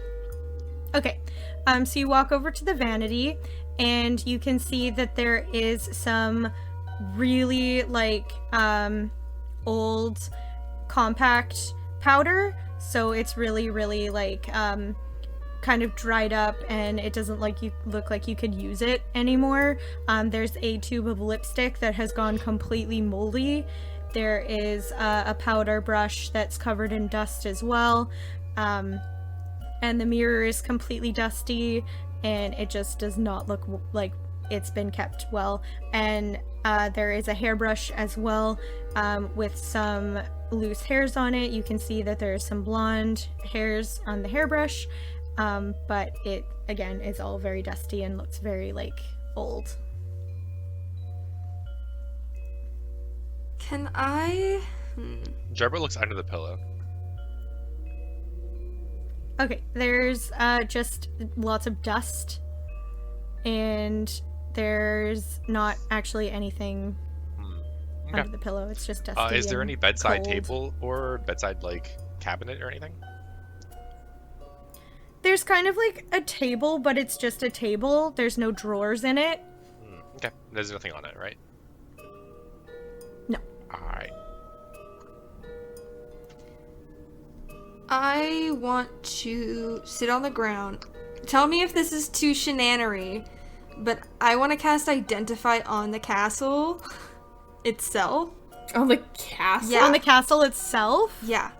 Okay. So you walk over to the vanity, and you can see that there is some really like old compact powder. So it's really, really like kind of dried up, and it doesn't look like you could use it anymore. There's a tube of lipstick that has gone completely moldy. There is a powder brush that's covered in dust as well. And the mirror is completely dusty, and it just does not look like it's been kept well. And There is a hairbrush as well, with some loose hairs on it. You can see that there's some blonde hairs on the hairbrush, but it, again, is all very dusty and looks very, like, old. Can I... Jarbert looks under the pillow. Okay, there's just lots of dust, and there's not actually anything Okay. under the pillow. It's just dusty. Is there and any bedside cold. table or bedside, like, cabinet or anything? There's kind of like a table, but it's just a table. There's no drawers in it. Okay. There's nothing on it, right? No. Alright. I want to sit on the ground. Tell me if this is too shenanery, but I want to cast Identify on the castle itself. On the castle? Yeah. On the castle itself? Yeah.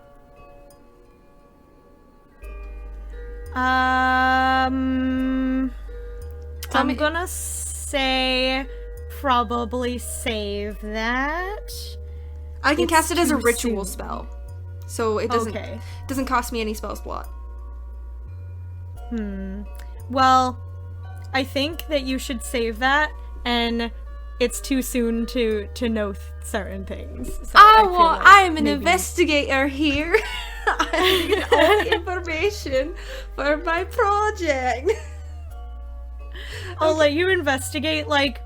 I'm me- gonna say probably save that. I can It's cast it as a too ritual soon. spell. So it doesn't Okay. doesn't cost me any spell slot. Well, I think that you should save that, and it's too soon to know certain things. So feel like I'm an maybe- investigator here. I need all the information for my project. I'll let you investigate like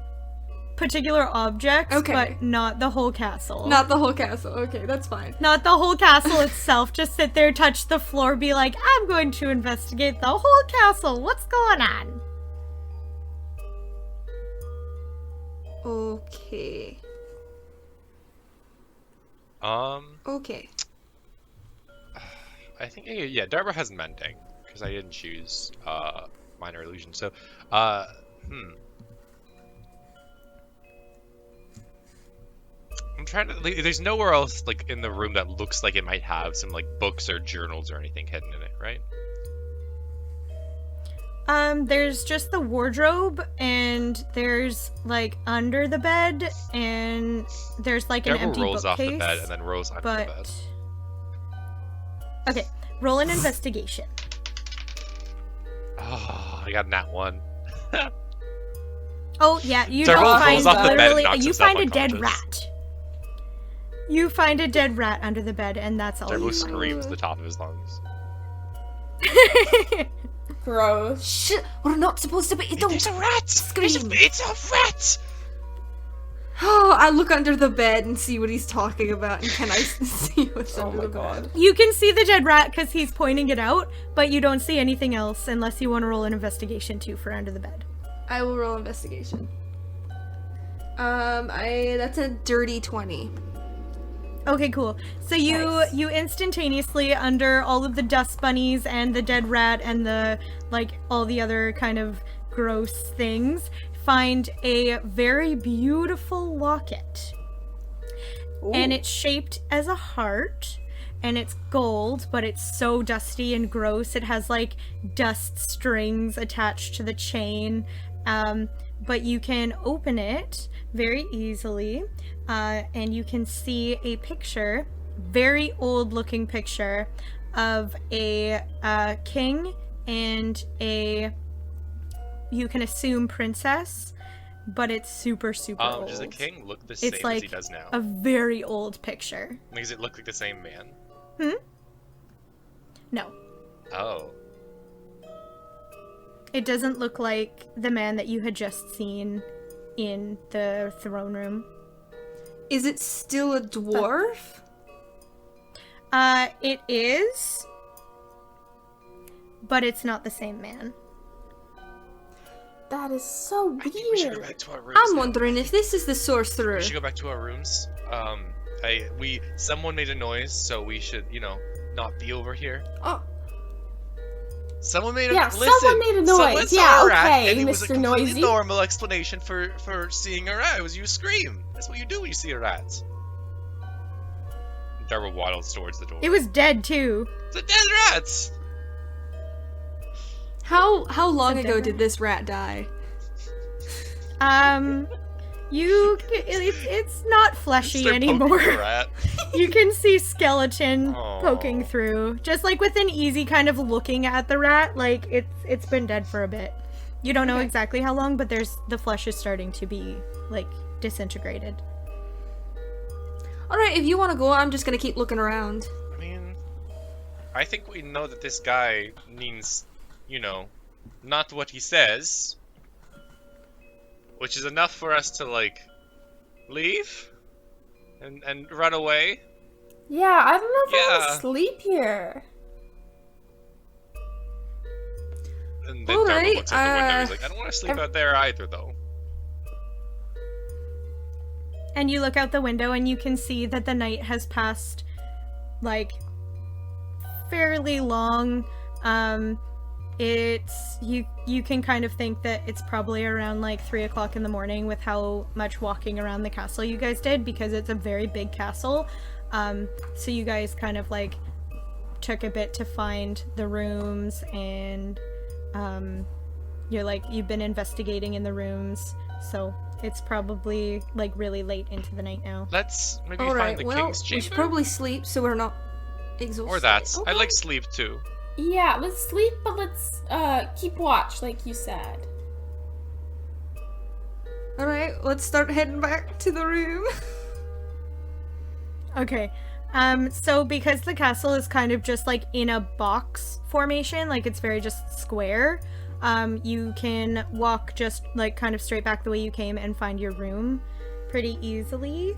particular objects, Okay. but not the whole castle. Not the whole castle. Okay, that's fine. Not the whole castle itself. Just sit there, touch the floor, be like, I'm going to investigate the whole castle. What's going on? Okay. Okay. I think, yeah, Darbo has mending, because I didn't choose, minor illusion, so, I'm trying to, like, there's nowhere else, like, in the room that looks like it might have some, like, books or journals or anything hidden in it, right? There's just the wardrobe, and there's, like, under the bed, and there's, like, an Darbo empty rolls off bookcase. the bed and then rolls under the bed. Okay, roll an investigation. Oh, I got nat 1. Oh, yeah, you So don't rolls find off the bed and literally, knocks you himself find a dead unconscious. rat. You find a dead rat under the bed, and that's all Darbo you screams at the top of his lungs. find. Gross. Shit, we're not supposed to be. Don't There's a rat! scream. It's a rat! Oh, I look under the bed and see what he's talking about, and can I see what's Oh under my the god. bed? You can see the dead rat because he's pointing it out, but you don't see anything else unless you want to roll an investigation too for under the bed. I will roll investigation. That's a dirty 20. Okay, cool. So you Nice. you instantaneously, under all of the dust bunnies and the dead rat and the like all the other kind of gross things, find a very beautiful locket. And it's shaped as a heart, and it's gold, but it's so dusty and gross. It has like dust strings attached to the chain. But you can open it very easily, and you can see a picture, very old looking picture, of a king and a, you can assume, princess, but it's super old. Does the king look the same It's as like he does now? a very old picture. Like, does it look like the same man? No, Oh. it doesn't look like the man that you had just seen in the throne room. Is it still a dwarf? It is, but it's not the same man. That is so I think we should go weird. back to our rooms. I'm now. wondering if this is the sorcerer. We should go back to our rooms. Someone made a noise, so we should, not be over here. Oh, Someone made a Yeah, listen, someone made a noise. someone saw Yeah, a rat, okay, and it was a Mr. completely Noisy. normal explanation for seeing a rat. It was you scream. That's what you do when you see a rat. Darwin waddles towards the door. It was dead too. It's a dead rat. how long It's a ago dead did rat. this rat die? It's not fleshy Start poking anymore. the rat. You can see skeleton Aw. poking through, just like with an easy kind of looking at the rat. Like it's been dead for a bit. You don't know exactly how long, but the flesh is starting to be like disintegrated. All right, if you want to go, I'm just gonna keep looking around. I mean, I think we know that this guy means, not what he says. Which is enough for us to, like, leave? And run away? Yeah, I don't know if I want Yeah. to sleep here. And then Alright, Darla looks out the window. He's like, I don't want to sleep out there either, though. And you look out the window and you can see that the night has passed, like, fairly long. You can kind of think that it's probably around like 3 o'clock in the morning with how much walking around the castle you guys did, because it's a very big castle. So you guys kind of like took a bit to find the rooms, and you've been investigating in the rooms, so it's probably like really late into the night now. Let's maybe All find right, the well, king's we chamber. should probably sleep so we're not exhausted. Or that. I Okay. like sleep too. Yeah, let's sleep, but let's keep watch, like you said. All right, let's start heading back to the room. Okay. So because the castle is kind of just like in a box formation, like it's very just square, you can walk just like kind of straight back the way you came and find your room pretty easily.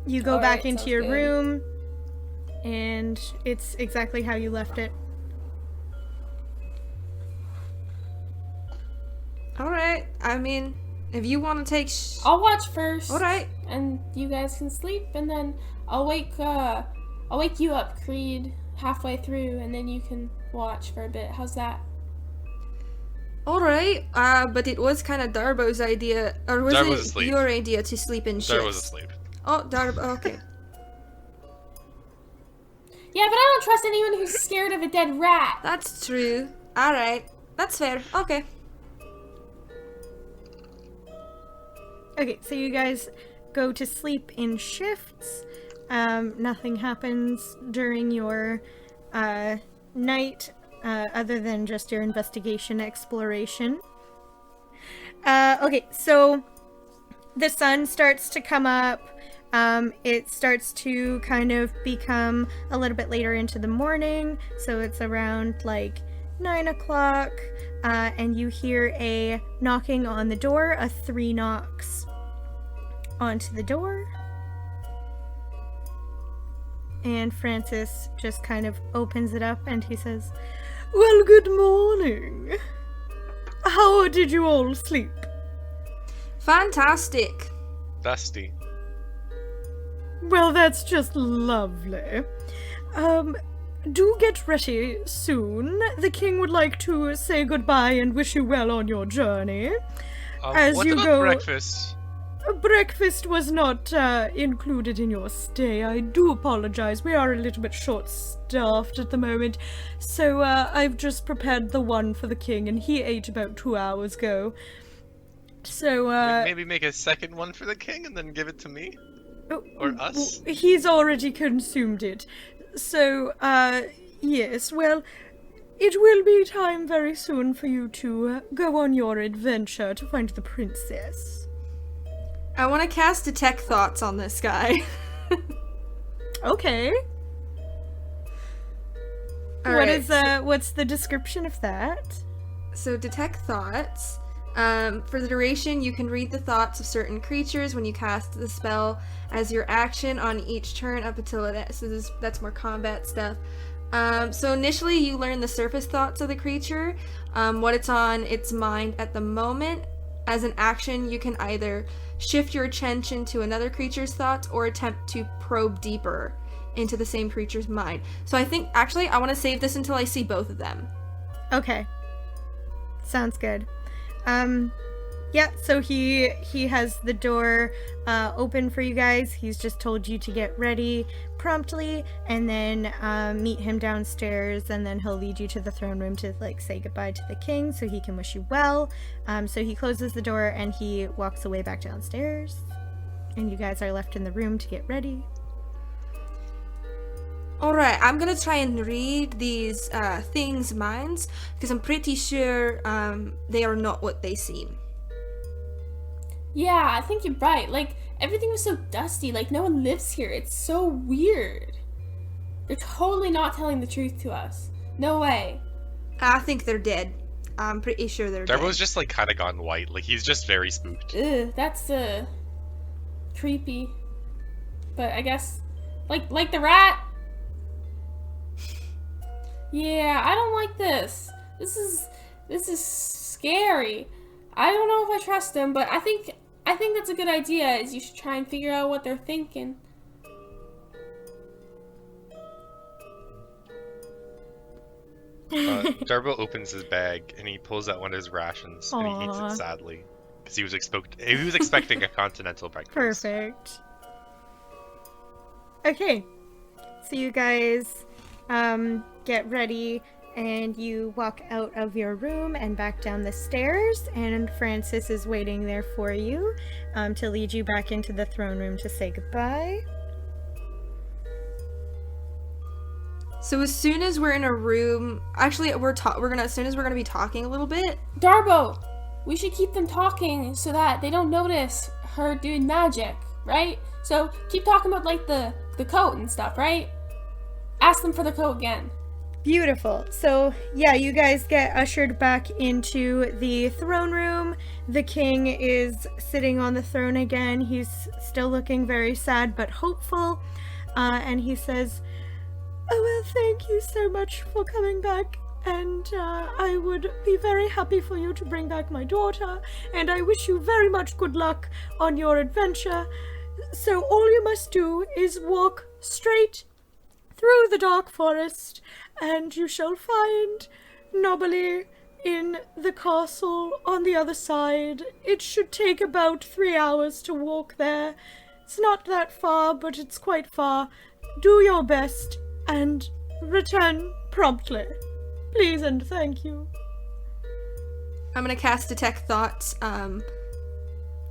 You go Alright, back into sounds your good. room, and it's exactly how you left it. All right, I mean, if you want to take. I'll watch first. All right. And you guys can sleep, and then I'll wake you up, Creed, halfway through, and then you can watch for a bit. How's that? All right. But it was kind of Darbo's idea, or was Darbo it was asleep. your idea to sleep in shifts? There was asleep. Oh, Darbo. Okay. Yeah, but I don't trust anyone who's scared of a dead rat. That's true. All right. That's fair. Okay. Okay, so you guys go to sleep in shifts. Nothing happens during your night other than just your investigation exploration. Okay, so the sun starts to come up. It starts to kind of become a little bit later into the morning, so it's around like 9 o'clock, and you hear a knocking on the door, 3 knocks onto the door. And Francis just kind of opens it up and he says, "Well, good morning. How did you all sleep?" Fantastic. Dusty. Well, that's just lovely. Do get ready soon. The king would like to say goodbye and wish you well on your journey. As what you about go- breakfast? Breakfast was not included in your stay. I do apologize. We are a little bit short-staffed at the moment. So I've just prepared the one for the king, and he ate about 2 hours ago. So, Maybe make a second one for the king and then give it to me? Or us? He's already consumed it. So, yes, well, it will be time very soon for you to go on your adventure to find the princess. I want to cast Detect Thoughts on this guy. Okay. Alright, What's the description of that? So Detect Thoughts. For the duration, you can read the thoughts of certain creatures when you cast the spell as your action on each turn up until it. So that's more combat stuff. So initially, you learn the surface thoughts of the creature, what it's on its mind at the moment. As an action, you can either shift your attention to another creature's thoughts or attempt to probe deeper into the same creature's mind. So I think, actually, I want to save this until I see both of them. Okay. Sounds good. Yeah, so he has the door open for you guys. He's just told you to get ready promptly, and then meet him downstairs, and then he'll lead you to the throne room to like say goodbye to the king so he can wish you well. So he closes the door and he walks away back downstairs, and you guys are left in the room to get ready. Alright, I'm gonna try and read these things' minds, because I'm pretty sure they are not what they seem. Yeah, I think you're right. Like, everything was so dusty. Like, no one lives here. It's so weird. They're totally not telling the truth to us. No way. I think they're dead. I'm pretty sure they're dead. Darbo's just like kind of gone white. Like he's just very spooked. Ugh, that's creepy. But I guess, like the rat. Yeah, I don't like this. This is scary. I don't know if I trust them, but I think that's a good idea. Is you should try and figure out what they're thinking. Darbo opens his bag and he pulls out one of his rations and he eats Aw. it sadly because he was expecting a continental breakfast. Perfect. Okay, so you guys get ready and you walk out of your room and back down the stairs, and Francis is waiting there for you to lead you back into the throne room to say goodbye. So as soon as we're in a room, actually as soon as we're gonna be talking a little bit. Darbo, we should keep them talking so that they don't notice her doing magic, right? So keep talking about like the coat and stuff, right? Ask them for the coat again. Beautiful. So, yeah, you guys get ushered back into the throne room. The king is sitting on the throne again. He's still looking very sad but hopeful. And he says, "Oh, well, thank you so much for coming back. And I would be very happy for you to bring back my daughter. And I wish you very much good luck on your adventure. So all you must do is walk straight through the dark forest, and you shall find Nobly in the castle on the other side. It should take about 3 hours to walk there. It's not that far, but it's quite far. Do your best and return promptly. Please and thank you." I'm gonna cast Detect Thoughts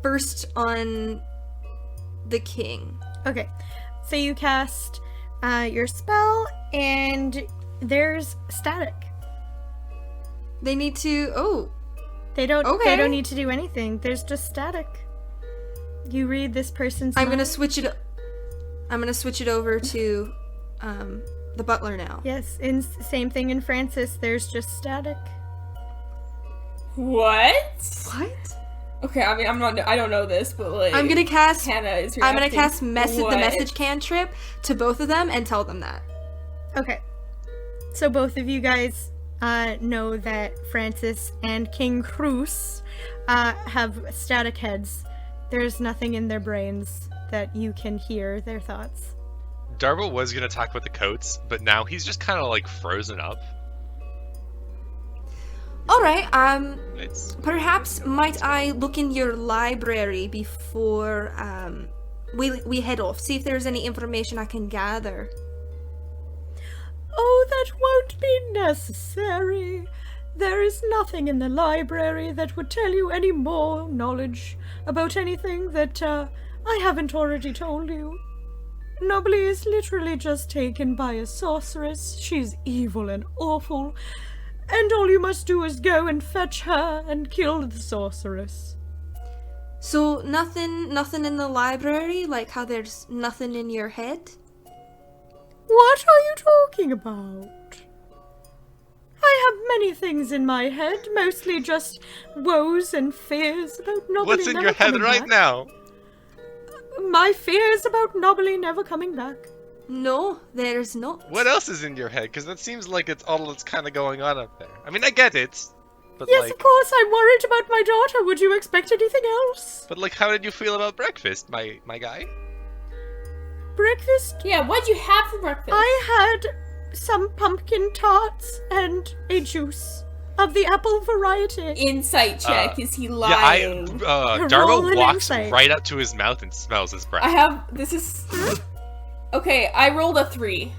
first on the king. Okay, so you cast your spell, and there's static. They need to. They don't Okay. need to do anything. There's just static. You read this person's I'm gonna mind. switch it. I'm gonna switch it over to the butler now. Yes, same thing in Francis. There's just static. What? What? Okay, I mean, I don't know this, but like, I'm gonna cast. Hannah is I'm gonna reacting. cast the What? message cantrip to both of them and tell them that. Okay. So both of you guys know that Francis and King Cruz have static heads. There's nothing in their brains that you can hear their thoughts. Darbo was gonna talk about the coats, but now he's just kind of like frozen up. All right. It's Perhaps might I look in your library before we head off? See if there's any information I can gather. Oh, that won't be necessary. There is nothing in the library that would tell you any more knowledge about anything that I haven't already told you. Nobly is literally just taken by a sorceress. She's evil and awful, and all you must do is go and fetch her and kill the sorceress. So nothing in the library, like how there's nothing in your head? What are you talking about? I have many things in my head, mostly just woes and fears about Nobly what's in never your head coming right back. now? My fears about Nobly never coming back. No, there's not. What else is in your head? Because that seems like it's all that's kind of going on up there. I mean, I get it, but Yes, like, of course, I'm worried about my daughter. Would you expect anything else? but like, how did you feel about breakfast, my guy? Breakfast? Yeah, what'd you have for breakfast? I had some pumpkin tarts and a juice. of the apple variety. Insight check. Is he Yeah, lying? Roll Darbo an walks insight. right up to his mouth and smells his breath. I have. This is. Okay, I rolled a 3.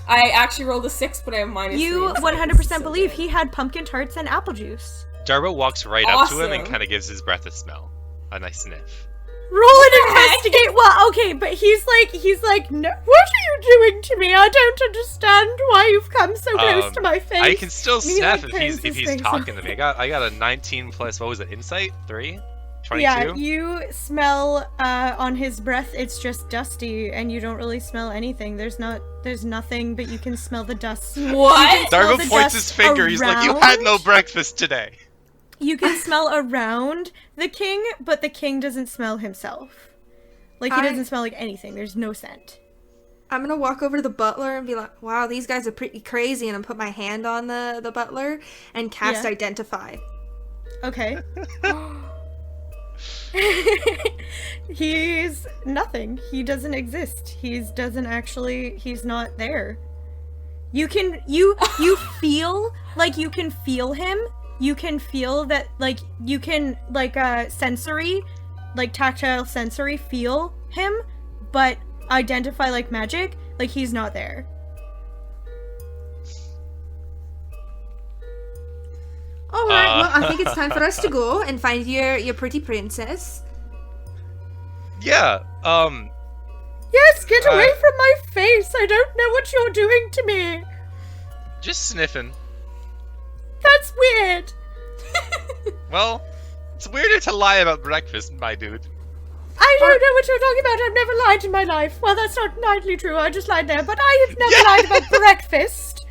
I actually rolled a 6, but I have minus 3. You insight. This 100% is so believe good. he had pumpkin tarts and apple juice. Darbo walks right up to him and Awesome. kind of gives his breath a smell. A nice sniff. Roll an investigate. Well, okay, but he's like, no, what are you doing to me? I don't understand why you've come so close to my face. I can still And he, sniff like, if turns he's his face talking to me. I got a 19 plus, what was it, insight? 3? 22? Yeah, you smell on his breath. It's just dusty, and you don't really smell anything. There's nothing, but you can smell the dust. What? smell Darbo the points dust his finger. He's like, you had no around. breakfast today. You can smell around the king, but the king doesn't smell himself. Like, he I- doesn't smell like anything. There's no scent. I'm gonna walk over to the butler and be like, wow, these guys are pretty crazy, and I'm put my hand on the butler and cast Yeah. identify. Okay. He's nothing. He doesn't exist. He's not there. You feel like you can feel him. You can feel that, like, you can, like, sensory, like, tactile sensory feel him, but identify like magic, like, he's not there. Alright, well, I think it's time for us to go and find your pretty princess. Yeah, Yes, get away from my face! I don't know what you're doing to me! just sniffing. That's weird! Well, it's weirder to lie about breakfast, my dude. I don't know what you're talking about. I've never lied in my life. Well, that's not entirely true. I just lied there. But I have never Yeah. lied about breakfast.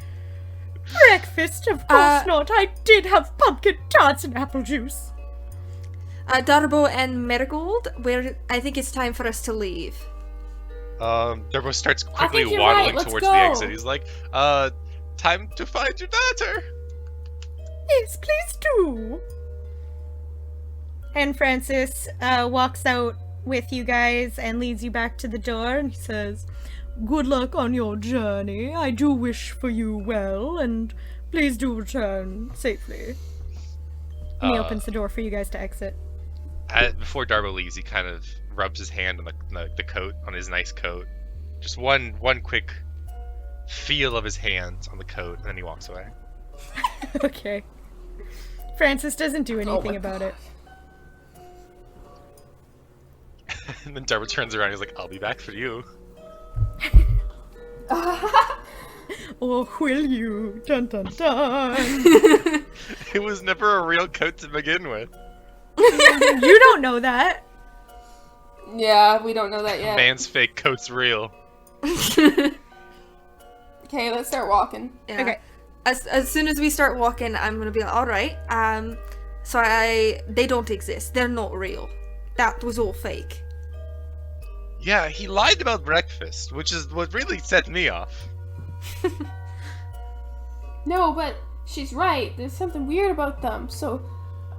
Breakfast, of course not. I did have pumpkin tarts and apple juice. Darbo and Marigold, I think it's time for us to leave. Darbo starts quickly think you're waddling right, let's towards go. the exit. He's like, time to find your daughter. Yes, please do. And Francis walks out with you guys and leads you back to the door, and he says, "Good luck on your journey. I do wish for you well, and please do return safely." And he opens the door for you guys to exit. Before Darbo leaves, he kind of rubs his hand on the coat, on his nice coat. Just one quick feel of his hand on the coat, and then he walks away. Okay. Francis doesn't do anything my about it. And then Darbo turns around. He's like, "I'll be back for you." Or will you? Dun dun dun. It was never a real coat to begin with. You don't know that. Yeah, we don't know that yet. Man's fake coat's real. Okay, let's start walking. Yeah. Okay. As soon as we start walking, I'm gonna be like, alright, so they don't exist. They're not real. That was all fake. Yeah, he lied about breakfast, which is what really set me off. No, but she's right. There's something weird about them, so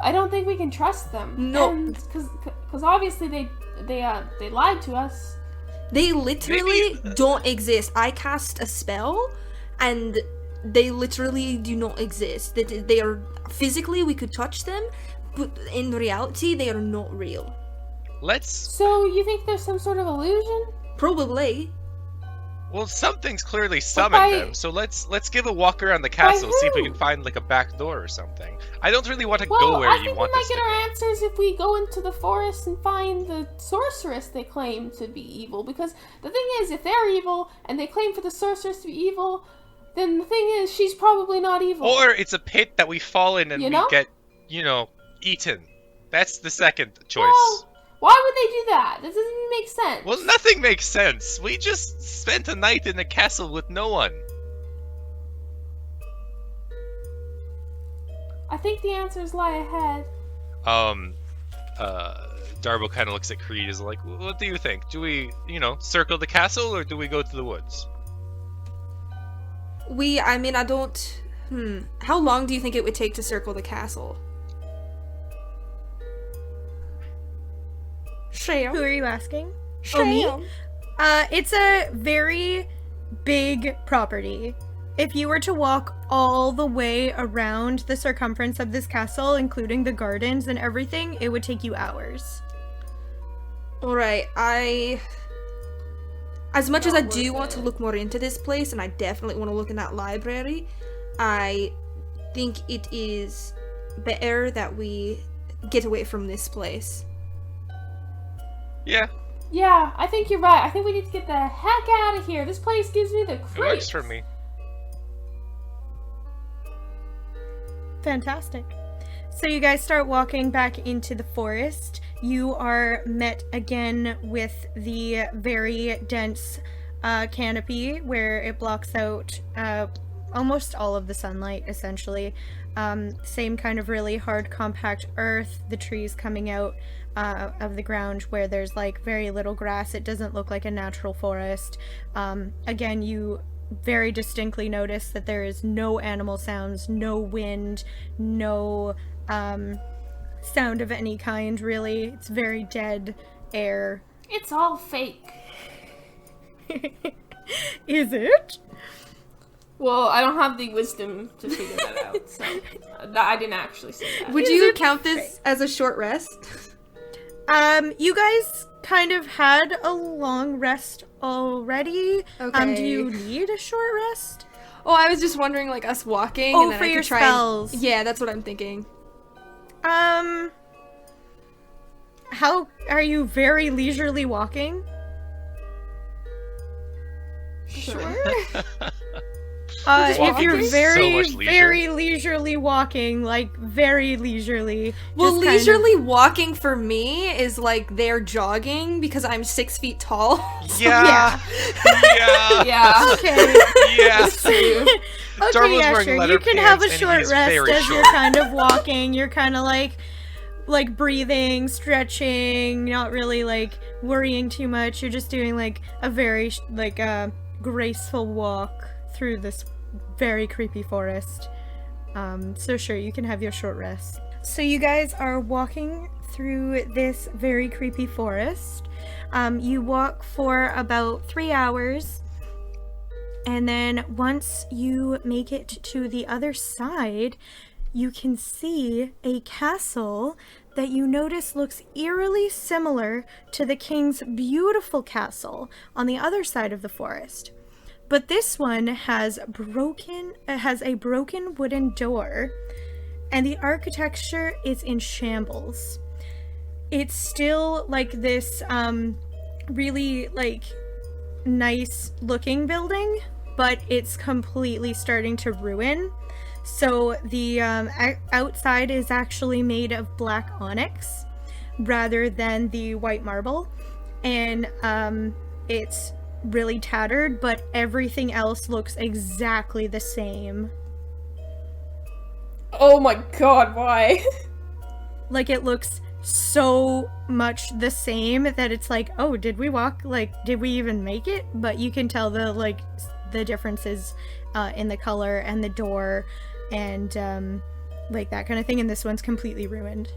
I don't think we can trust them. No. Because obviously they lied to us. They literally don't exist. I cast a spell, and they literally do not exist. They are physically, we could touch them, but in reality, they are not real. Let's. So you think there's some sort of illusion? Probably. Well, something's clearly summoned by- them, so let's give a walk around the castle, see if we can find like a back door or something. I don't really want to Well, go where I you think we want might us get to our go. answers if we go into the forest and find the sorceress they claim to be evil. Because the thing is, if they're evil and they claim for the sorceress to be evil, then the thing is, she's probably not evil. Or it's a pit that we fall in and You we know? get, eaten. That's the second choice. Well, why would they do that? That doesn't even make sense. Well, nothing makes sense. We just spent a night in a castle with no one. I think the answers lie ahead. Darbo kind of looks at Creed, is like, what do you think? Do we, circle the castle or do we go to the woods? I don't... How long do you think it would take to circle the castle? Who Shale. are you asking? Oh, me? Shale. It's a very big property. If you were to walk all the way around the circumference of this castle, including the gardens and everything, it would take you hours. Alright, as much as I do want to it. look more into this place, and I definitely want to look in that library, I think it is better that we get away from this place. Yeah, Yeah, I think you're right. I think we need to get the heck out of here. This place gives me the it creeps. works for me. Fantastic. So you guys start walking back into the forest. You are met again with the very dense canopy where it blocks out almost all of the sunlight, essentially. Same kind of really hard, compact earth, the trees coming out of the ground where there's like very little grass. It doesn't look like a natural forest. Again, you very distinctly notice that there is no animal sounds, no wind, no sound of any kind, really. It's very dead air. It's all fake. Is it? Well, I don't have the wisdom to figure that out, so I didn't actually say that. Would Is you it count this as a short rest? You guys kind of had a long rest already. Do Okay. you need a short rest? Oh, I was just wondering, like, us walking, Oh, and then for I your could try spells. Yeah, that's what I'm thinking. How are you very leisurely walking? Sure. If you're walking? very, So much leisure. very leisurely walking, like very leisurely. Well, just kind of- leisurely walking for me is like they're jogging because I'm 6 feet tall. Yeah. Yeah. Yeah. Okay. Yeah. Okay, Darbo's yeah, wearing sure. leather You can have a pants and short he's rest very as you're short. kind of walking. You're kind of like breathing, stretching, not really like worrying too much. You're just doing like a very graceful walk through this very creepy forest. So sure, you can have your short rest. So you guys are walking through this very creepy forest. You walk for about 3 hours. And then once you make it to the other side, you can see a castle that you notice looks eerily similar to the king's beautiful castle on the other side of the forest. But this one has a broken wooden door, and the architecture is in shambles. It's still like this really like nice looking building, but it's completely starting to ruin. So the outside is actually made of black onyx rather than the white marble, and it's really tattered, but everything else looks exactly the same. Oh my god, why? Like, it looks so much the same that it's like, oh, did we walk, like, did we even make it? But you can tell the differences in the color and the door and like that kind of thing, and this one's completely ruined.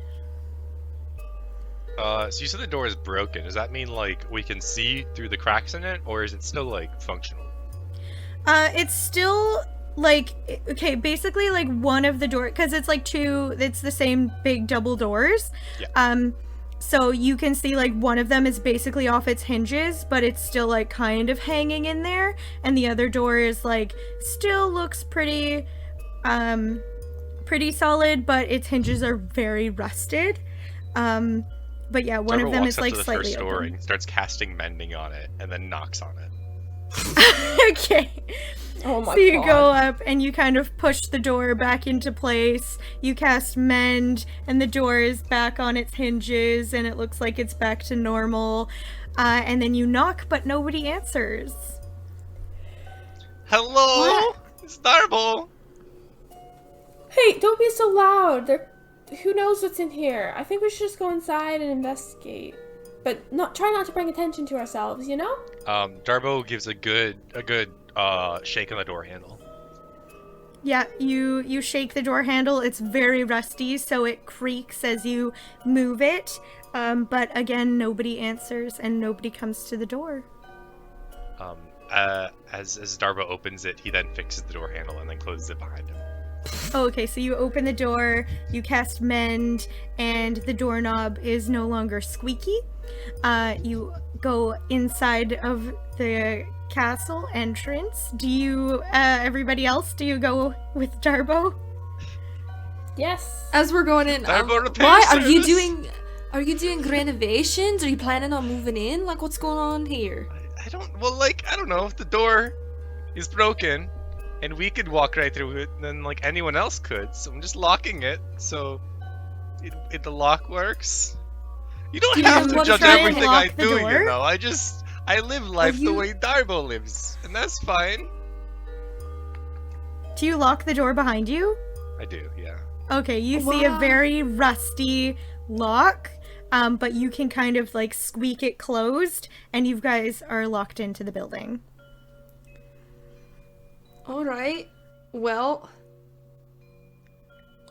So you said the door is broken. Does that mean like we can see through the cracks in it, or is it still like functional? It's still like, okay, basically like one of the doors, because it's like it's the same big double doors. Yeah. So you can see like one of them is basically off its hinges, but it's still like kind of hanging in there, and the other door is like still looks pretty solid, but its hinges are very rusted. But yeah, one of them is like to the slightly first door open. and starts casting mending on it, and then knocks on it. Okay. Oh my So you god. go up and you kind of push the door back into place. You cast mend, and the door is back on its hinges, and it looks like it's back to normal. And then you knock, but nobody answers. Hello, it's Darbo. Hey, don't be so loud. Who knows what's in here? I think we should just go inside and investigate. But try not to bring attention to ourselves, you know? Darbo gives a good shake on the door handle. Yeah, you shake the door handle. It's very rusty, so it creaks as you move it. But again, nobody answers and nobody comes to the door. as Darbo opens it, he then fixes the door handle and then closes it behind him. Okay, so you open the door, you cast Mend, and the doorknob is no longer squeaky. You go inside of the castle entrance. Do you, everybody else, do you go with Darbo? Yes. As we're going in, Darbo repair why are you service. Are you doing renovations? Are you planning on moving in? Like, what's going on here? I don't know if the door is broken and we could walk right through it, then like anyone else could. So I'm just locking it so the lock works. You don't Do have you to want to judge try and everything lock I the do, door? you know. I live life the you- way Darbo lives, and that's fine. Do you lock the door behind you? I do, yeah. Okay, you see a Wow. very rusty lock, but you can kind of like squeak it closed, and you guys are locked into the building. All right. Well,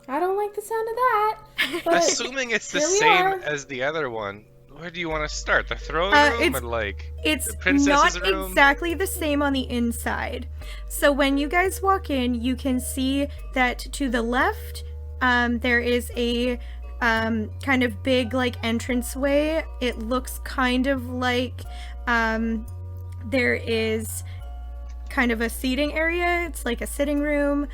I don't like the sound of that. But Assuming it's the here we same are. as the other one, where do you want to start? The throne room it's- or like It's the princess's not room? exactly the same on the inside. So when you guys walk in, you can see that to the left, there is a kind of big like entranceway. It looks kind of like there is kind of a seating area. It's like a sitting room.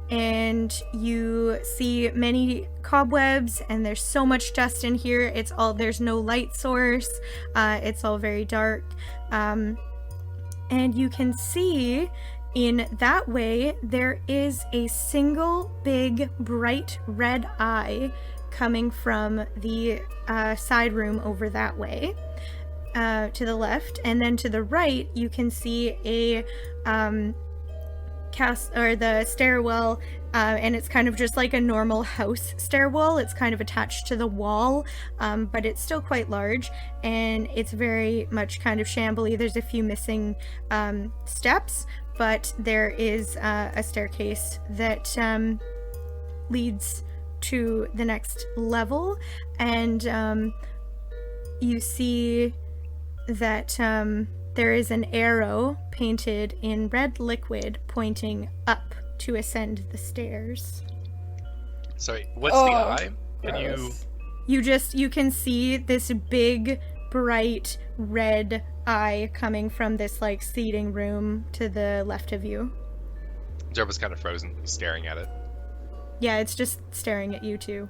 And you see many cobwebs, and there's so much dust in here. There's no light source. It's all very dark. And you can see in that way there is a single big bright red eye coming from the side room over that way. To the left, and then to the right you can see a the stairwell, and it's kind of just like a normal house stairwell. It's kind of attached to the wall, but it's still quite large, and it's very much kind of shambly. There's a few missing steps, but there is a staircase that leads to the next level, and you see that there is an arrow painted in red liquid pointing up to ascend the stairs. Sorry, what's Oh, the eye? Can you? gross. You can see this big, bright red eye coming from this like seating room to the left of you. Darbo's kind of frozen. He's staring at it. Yeah, it's just staring at you too.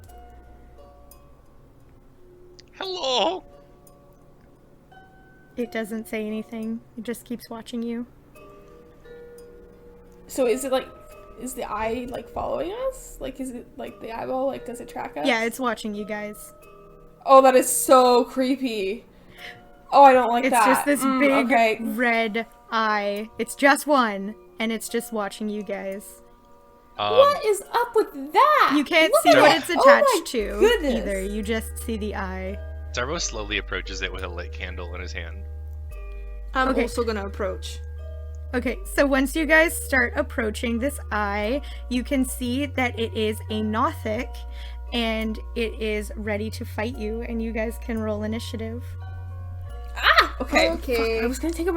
Hello. It doesn't say anything. It just keeps watching you. So is the eye like following us? Like, is it like the eyeball? Like, does it track us? Yeah, it's watching you guys. Oh, that is so creepy. Oh, I don't like It's that. just this big Okay. red eye. It's just one, and it's just watching you guys. What is up with that? You can't Look see at what it. it's Oh attached my to goodness. either. You just see the eye. Darbo slowly approaches it with a lit candle in his hand. I'm Okay. also gonna approach. Okay, so once you guys start approaching this eye, you can see that it is a Nothic, and it is ready to fight you, and you guys can roll initiative. Ah! Okay. Okay. Fuck, I was gonna take out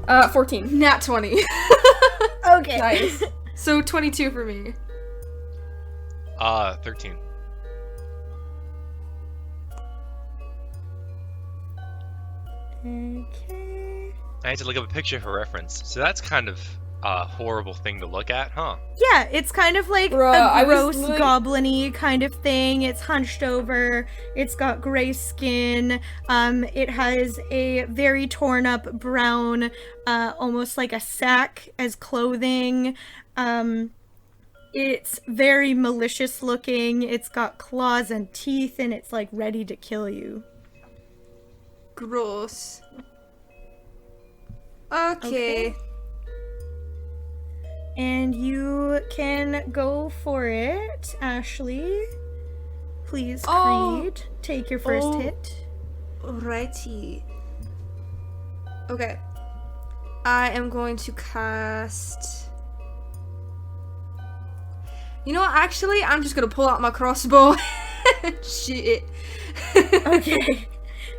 my 14. Nat 20. Okay. Nice. So 22 for me. 13. Okay. I had to look up a picture for reference. So that's kind of a horrible thing to look at, huh? Yeah, it's kind of like Bruh, I a was gross like- goblin-y kind of thing. It's hunched over. It's got gray skin. It has a very torn up brown, almost like a sack as clothing. It's very malicious looking. It's got claws and teeth, and it's like ready to kill you. Gross. Okay. And you can go for it, Ashley. Please, Oh. Creed, take your first Oh. hit. Alrighty. Okay. I am going to cast. You know what? Actually, I'm just gonna pull out my crossbow. Shit. Okay,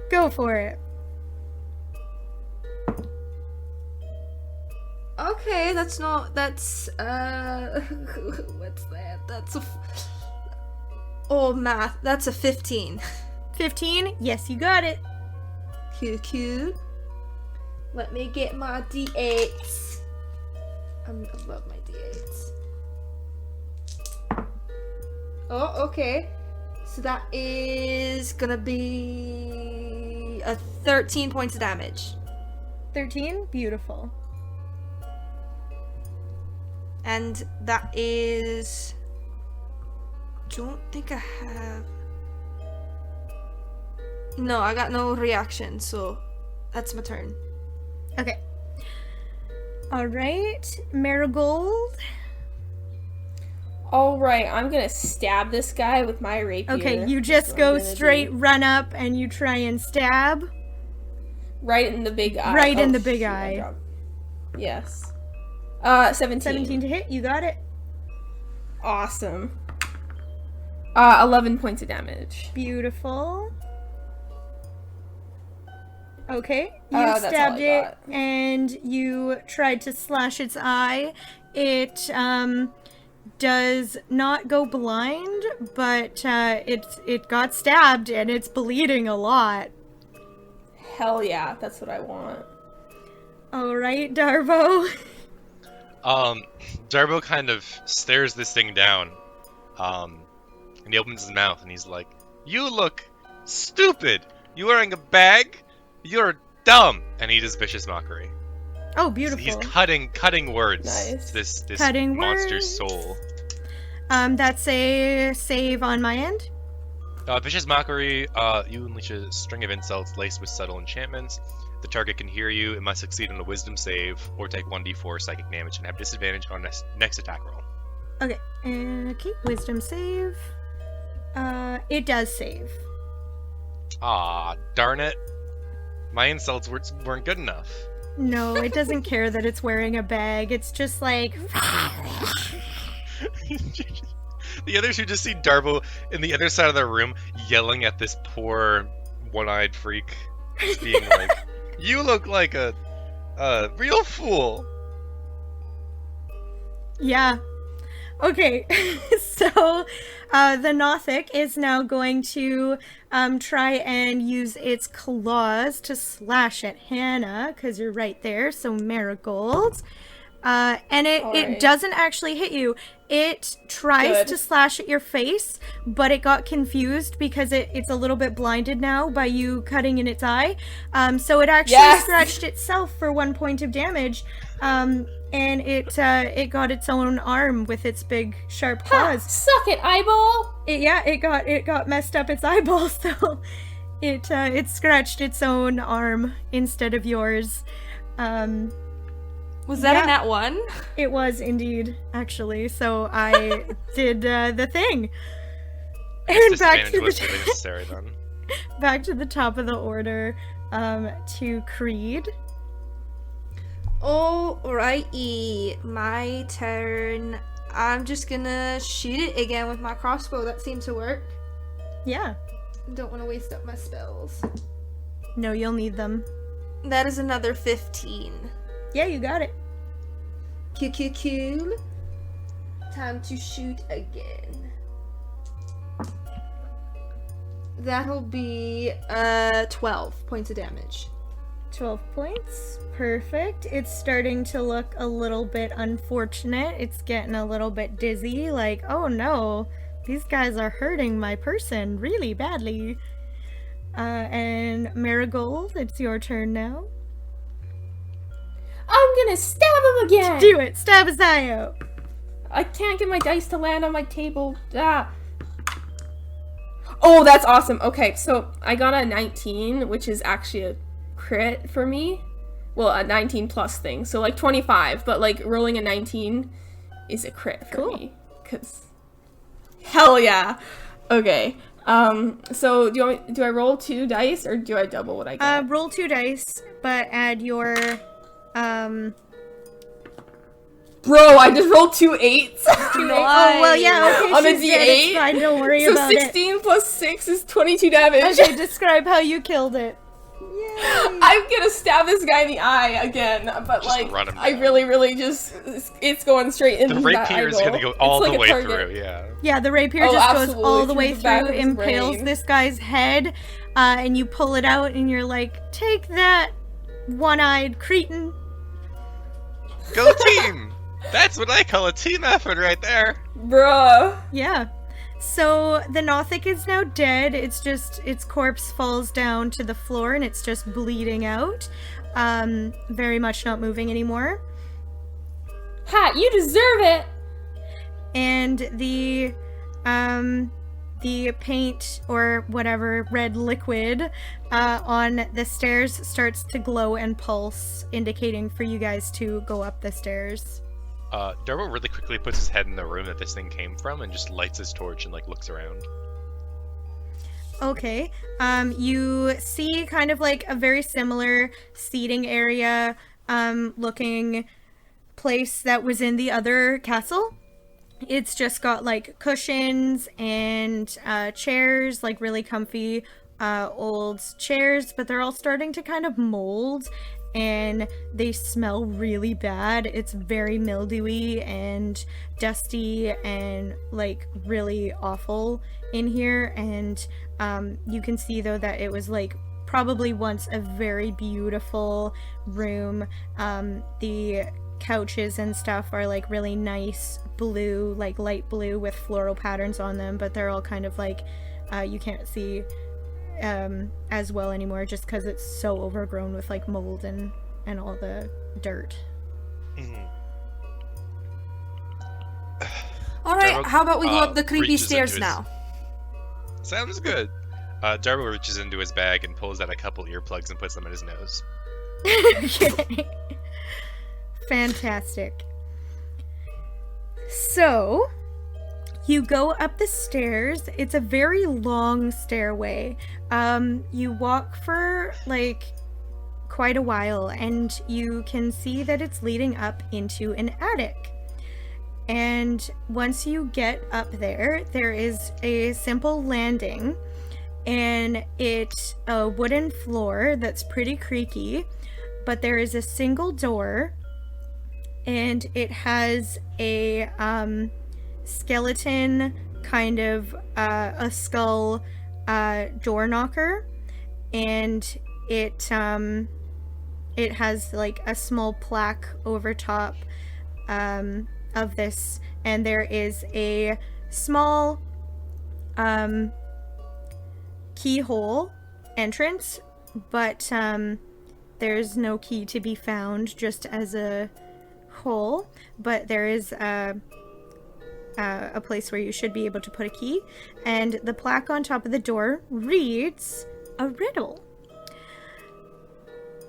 go for it. Okay, that's not. That's what's that? Oh, math. That's a 15. 15? Yes, you got it. Cute. Let me get my d8s. I love my d8s. Oh, okay. So that is gonna be a 13 points of damage. 13? Beautiful. And that is... Don't think I have... No, I got no reaction, so that's my turn. Okay. Alright, Marigold. Alright, I'm gonna stab this guy with my rapier. Okay, you That's just what go I'm gonna straight, do. run up, and you try and stab. Right in the big eye. Right in Oh, the big shoot, I eye. dropped- Yes. 17. 17 to hit, you got it. Awesome. 11 points of damage. Beautiful. Okay, you That's all stabbed I it, got. and you tried to slash its eye. It, does not go blind, but, it got stabbed, and it's bleeding a lot. Hell yeah, that's what I want. Alright, Darvo. Darbo kind of stares this thing down. And he opens his mouth and he's like, "You look stupid! You wearing a bag? You're dumb!" And he does vicious mockery. Oh, So beautiful. he's cutting words Nice. to this Cutting monster's words. soul. That's a save on my end. Vicious Mockery, you unleash a string of insults laced with subtle enchantments. The target can hear you, it must succeed on a wisdom save, or take 1d4 psychic damage and have disadvantage on next attack roll. Okay, okay, wisdom save. It does save. Ah, darn it. My insults weren't good enough. No, it doesn't care that it's wearing a bag. It's just like, The others who just see Darbo in the other side of the room yelling at this poor one-eyed freak, just being like, "You look like a real fool." yeah. Okay, so the Nothic is now going to try and use its claws to slash at Hannah, because you're right there, so Marigold. And it Alright. doesn't actually hit you. It tries Good. to slash at your face, but it got confused because it's a little bit blinded now by you cutting in its eye. So it actually Yes! scratched itself for 1 point of damage. And it got its own arm with its big sharp Ha! claws. Suck it, eyeball! It got messed up its eyeball, so it scratched its own arm instead of yours. Was that Yeah. a nat 1? It was indeed, actually. So I did the thing. And back Disadvantage to was the really necessary then. back to the top of the order, to Creed. Alrighty, my turn. I'm just gonna shoot it again with my crossbow. That seems to work. Yeah. Don't want to waste up my spells. No, you'll need them. That is another 15. Yeah, you got it. Cool. Time to shoot again. That'll be 12 points of damage. 12 points. Perfect. It's starting to look a little bit unfortunate. It's getting a little bit dizzy. Like, oh no, these guys are hurting my person really badly. And Marigold, it's your turn now. I'm gonna stab him again! Do it. Stab his eye out. I can't get my dice to land on my table. Ah. Oh, that's awesome. Okay, so I got a 19, which is actually a crit for me. Well, a 19 plus thing. So like 25, but like rolling a 19 is a crit for Cool. me. Cause hell yeah. Okay. So do I roll 2 dice or do I double what I get? Roll 2 dice, but add your, Bro, I just rolled 2 8s. Oh, well, yeah, okay, On a she's dead, it's D8? fine, don't worry So about 16 plus 6 is 22 damage. it. Okay, describe how you killed it. I'm gonna stab this guy in the eye again, but Just like, run him I down. really just, it's going straight into The that rapier is eyeball. gonna go all It's the like way a target. through, yeah. Yeah, the rapier Oh, just goes absolutely, all the through way the back through, of his impales brain. this guy's head, and you pull it out, and you're like, take that, one-eyed cretin. Go team! That's what I call a team effort right there. Bruh. Yeah. So the Nothic is now dead. It's just its corpse falls down to the floor and it's just bleeding out. Very much not moving anymore. Ha, you deserve it! And the paint or whatever red liquid on the stairs starts to glow and pulse, indicating for you guys to go up the stairs. Darbo really quickly puts his head in the room that this thing came from and just lights his torch and like looks around. Okay. You see kind of like a very similar seating area looking place that was in the other castle. It's just got like cushions and chairs, like really comfy old chairs, but they're all starting to kind of mold and they smell really bad. It's very mildewy and dusty and like really awful in here. And you can see though that it was like probably once a very beautiful room. The couches and stuff are like really nice blue, like light blue with floral patterns on them, but they're all kind of like you can't see as well anymore just because it's so overgrown with like mold and all the dirt. All right, Darbo, how about we go up the creepy reaches stairs into his- now? Sounds good. Darbo reaches into his bag and pulls out a couple earplugs and puts them in his nose. Okay. Fantastic. So, you go up the stairs. It's a very long stairway. You walk for like quite a while and you can see that it's leading up into an attic. And once you get up there, there is a simple landing and it's a wooden floor that's pretty creaky, but there is a single door and it has a skeleton kind of a skull door knocker, and it has like a small plaque over top of this, and there is a small keyhole entrance, but there's no key to be found just as a hole, but there is a place where you should be able to put a key, and the plaque on top of the door reads a riddle.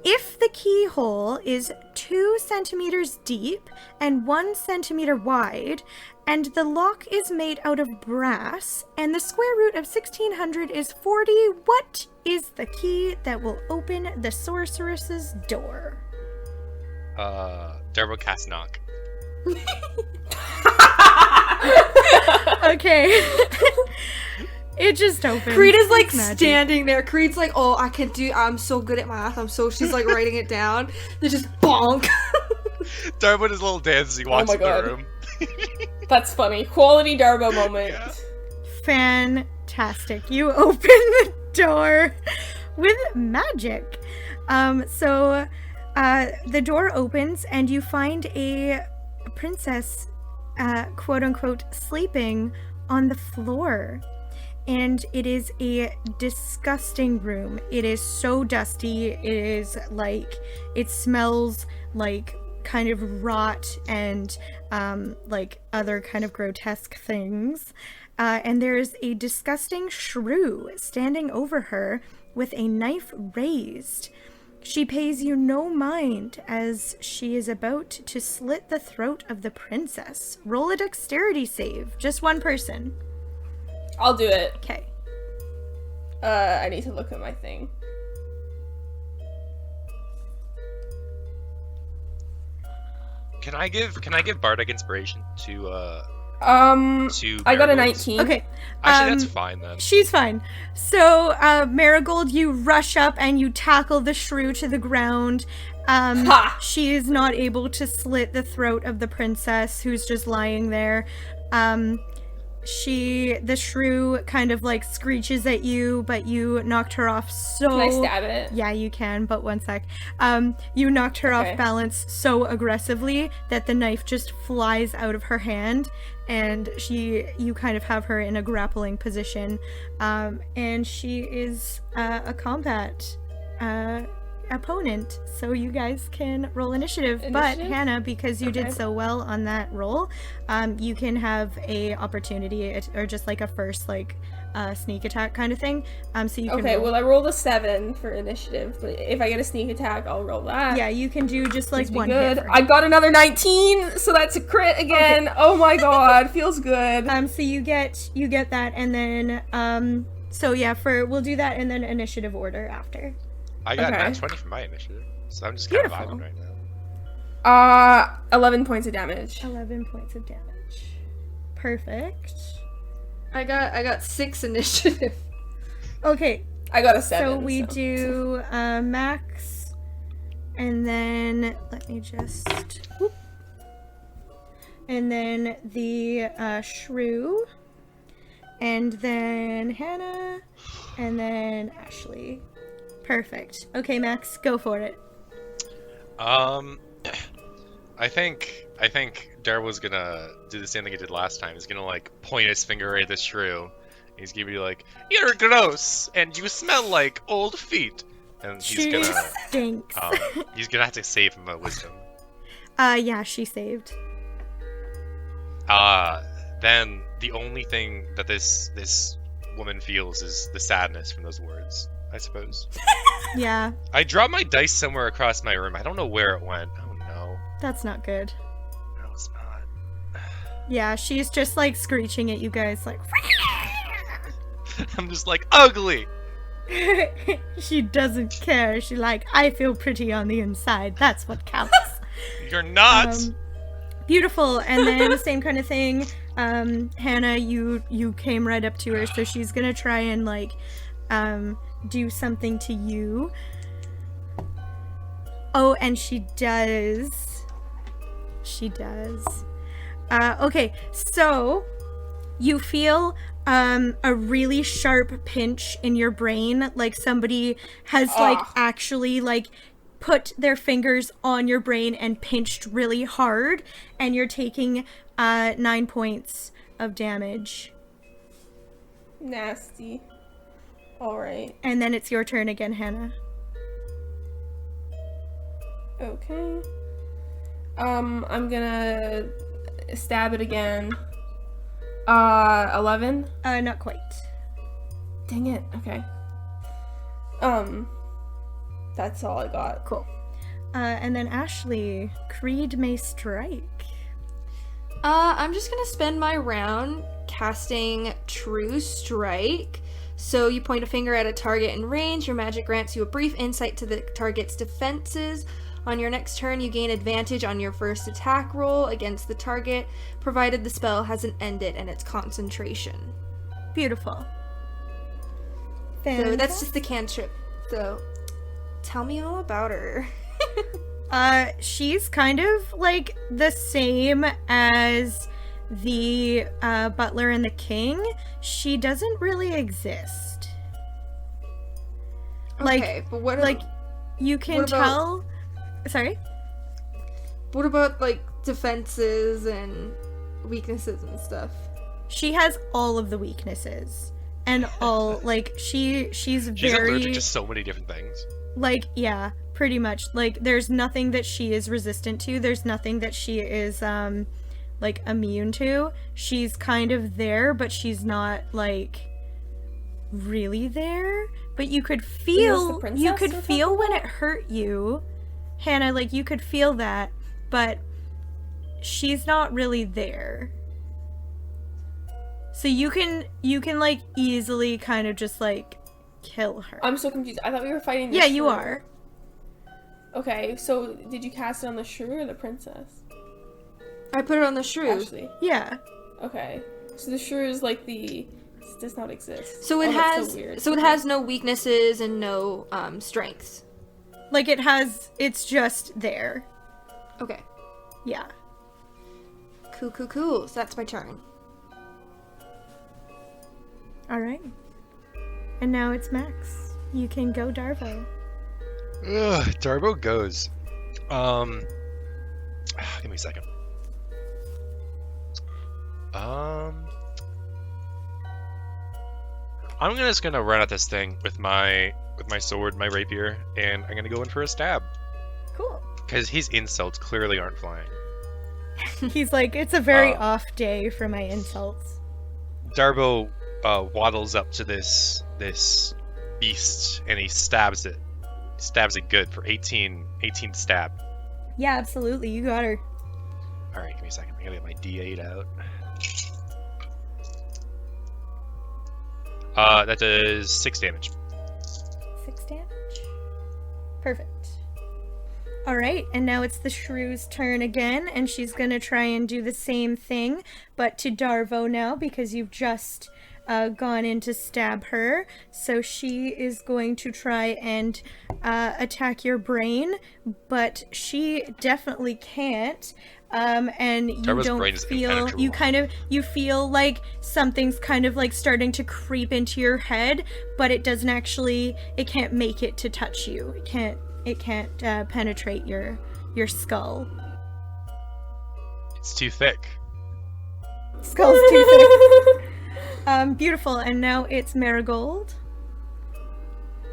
If the keyhole is 2 centimeters deep and 1 centimeter wide, and the lock is made out of brass, and the square root of 1600 is 40, what is the key that will open the sorceress's door? Darbo casts knock. Okay. It just opens. Creed is like It's magic. standing there. Creed's like, oh, I'm so good at math. She's like writing it down. They just bonk. Darbo does a little dance as he walks my into God. the room. That's funny. Quality Darbo moment. Yeah. Fantastic. You open the door with magic. So the door opens and you find a princess, quote unquote, sleeping on the floor. And it is a disgusting room. It is so dusty. It is like, it smells like kind of rot and like other kind of grotesque things. And there is a disgusting shrew standing over her with a knife raised. She pays you no mind as she is about to slit the throat of the princess. Roll a dexterity save. Just one person. I'll do it. Okay. I need to look at my thing. Can I give Bardic inspiration to to I got a Marigold's? 19. Okay. Actually, that's um, fine then. She's fine. So, Marigold, you rush up and you tackle the shrew to the ground. Ha! She is not able to slit the throat of the princess who's just lying there. The shrew kind of like screeches at you, but you knocked her off so... Can I stab it? Yeah, you can, but one sec. You knocked her Okay. off balance so aggressively that the knife just flies out of her hand, and you kind of have her in a grappling position. And she is a combat opponent, so you guys can roll initiative. But Initiative? Hannah, because you Okay. did so well on that roll, you can have a opportunity or just like a first like sneak attack kind of thing. So you can Okay, roll. well I rolled a 7 for initiative, but if I get a sneak attack, I'll roll that. Yeah, you can do just like Be one good. hit. I got another 19, so that's a crit again. Oh my god, feels good. So you get that, and then so yeah, we'll do that in then initiative order after. I got Okay. nat 20 for my initiative, so I'm just kind of Beautiful. vibing right now. 11 points of damage. 11 points of damage. Perfect. I got 6 initiative. Okay, I got a 7. so we do Max, and then let me just. Whoop. And then the shrew, and then Hannah, and then Ashley. Perfect. Okay, Max, go for it. I think Daryl's gonna do the same thing he did last time. He's gonna like point his finger at the shrew. He's gonna be like, "You're gross, and you smell like old feet." And he's She gonna stinks. he's gonna have to save him a wisdom. Yeah, she saved. Then the only thing that this woman feels is the sadness from those words, I suppose. Yeah, I dropped my dice somewhere across my room. I don't know where it went. Oh no. that's not good. No, it's not. Yeah, she's just like screeching at you guys, like. I'm just like, ugly! She doesn't care. She like, I feel pretty on the inside. That's what counts. You're not! Beautiful. And then the same kind of thing. Hannah, you came right up to her, so she's gonna try and like do something to you. Oh, and she does. She does. Okay, so you feel a really sharp pinch in your brain, like somebody has like actually like put their fingers on your brain and pinched really hard, and you're taking 9 points of damage. Nasty. Alright. And then it's your turn again, Hannah. Okay. I'm gonna stab it again. 11? Not quite. Dang it. Okay. That's all I got. Cool. And then Ashley, Creed may strike. I'm just gonna spend my round casting True Strike. So you point a finger at a target in range. Your magic grants you a brief insight to the target's defenses. On your next turn, you gain advantage on your first attack roll against the target, provided the spell hasn't ended and its concentration. Beautiful. So that's just the cantrip. So tell me all about her. She's kind of like the same as the butler and the king. She doesn't really exist. Like, Okay, but what like you can what about- tell. Sorry. what about like defenses and weaknesses and stuff? She has all of the weaknesses, and all like she's She's very allergic to so many different things. like yeah, pretty much. Like there's nothing that she is resistant to. There's nothing that she is like immune to. She's kind of there, but she's not like really there. But you could feel princess you could you're feel talking when it hurt you, Hannah. Like you could feel that, but she's not really there. So you can like easily kind of just like kill her. I'm so confused. I thought we were fighting the Yeah, you shrew. are. Okay, so did you cast it on the shrew or the princess? I put it on the shrew. Ashley. Yeah. Okay. So the shrew is like the... This does not exist. So it Oh, that's has so weird. it has no weaknesses and no strengths. Like it's just there. Okay. Yeah. Cool. So that's my turn. All right. And now it's Max. You can go, Darvo. Ugh, Darbo goes. Give me a second. I'm just gonna run at this thing with my sword, my rapier, and I'm gonna go in for a stab. Cool. Because his insults clearly aren't flying. He's like, it's a very off day for my insults. Darbo waddles up to this beast and he stabs it. Stabs it good for 18 stab. Yeah, absolutely. You got her. Alright, give me a second. I gotta get my D8 out. That does 6 damage. 6 damage. Perfect. All right, and now it's the shrew's turn again, and she's gonna try and do the same thing, but to Darvo now because you've just gone in to stab her. So she is going to try and attack your brain, but she definitely can't. And you Darbo's don't brain is feel, you feel like something's kind of like starting to creep into your head, but it doesn't actually, it can't make it to touch you. It can't penetrate your skull. It's too thick. Skull's too thick. Beautiful, and now it's Marigold.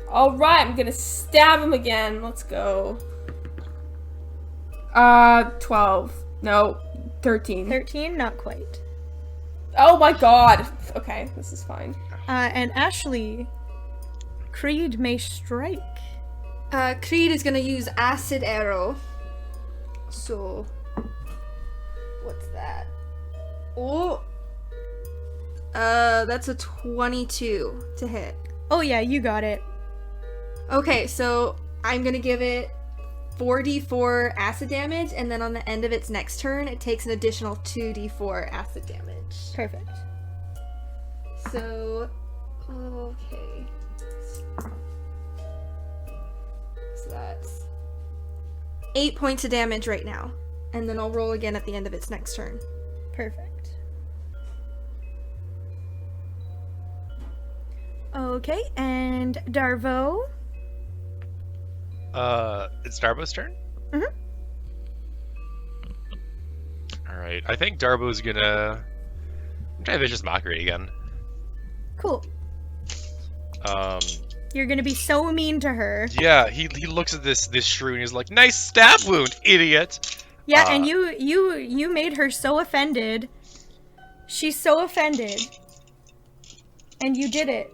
Alright, I'm gonna stab him again. Let's go. 12. No, 13. 13, not quite. Oh my god. Okay, this is fine. And Ashley, Creed may strike. Creed is gonna use Acid Arrow. So, what's that? Oh, that's a 22 to hit. Oh yeah, you got it. Okay, so I'm gonna give it 4d4 acid damage, and then on the end of its next turn, it takes an additional 2d4 acid damage. Perfect. So, okay. So that's 8 points of damage right now. And then I'll roll again at the end of its next turn. Perfect. Okay, and Darvo. It's Darbo's turn? Mhm. Alright, I think Darbo's gonna try Vicious Mockery again. Cool. Um, You're gonna be so mean to her. yeah, he looks at this shrew and he's like, "Nice stab wound, idiot!" Yeah, and you made her so offended. She's so offended. And you did it.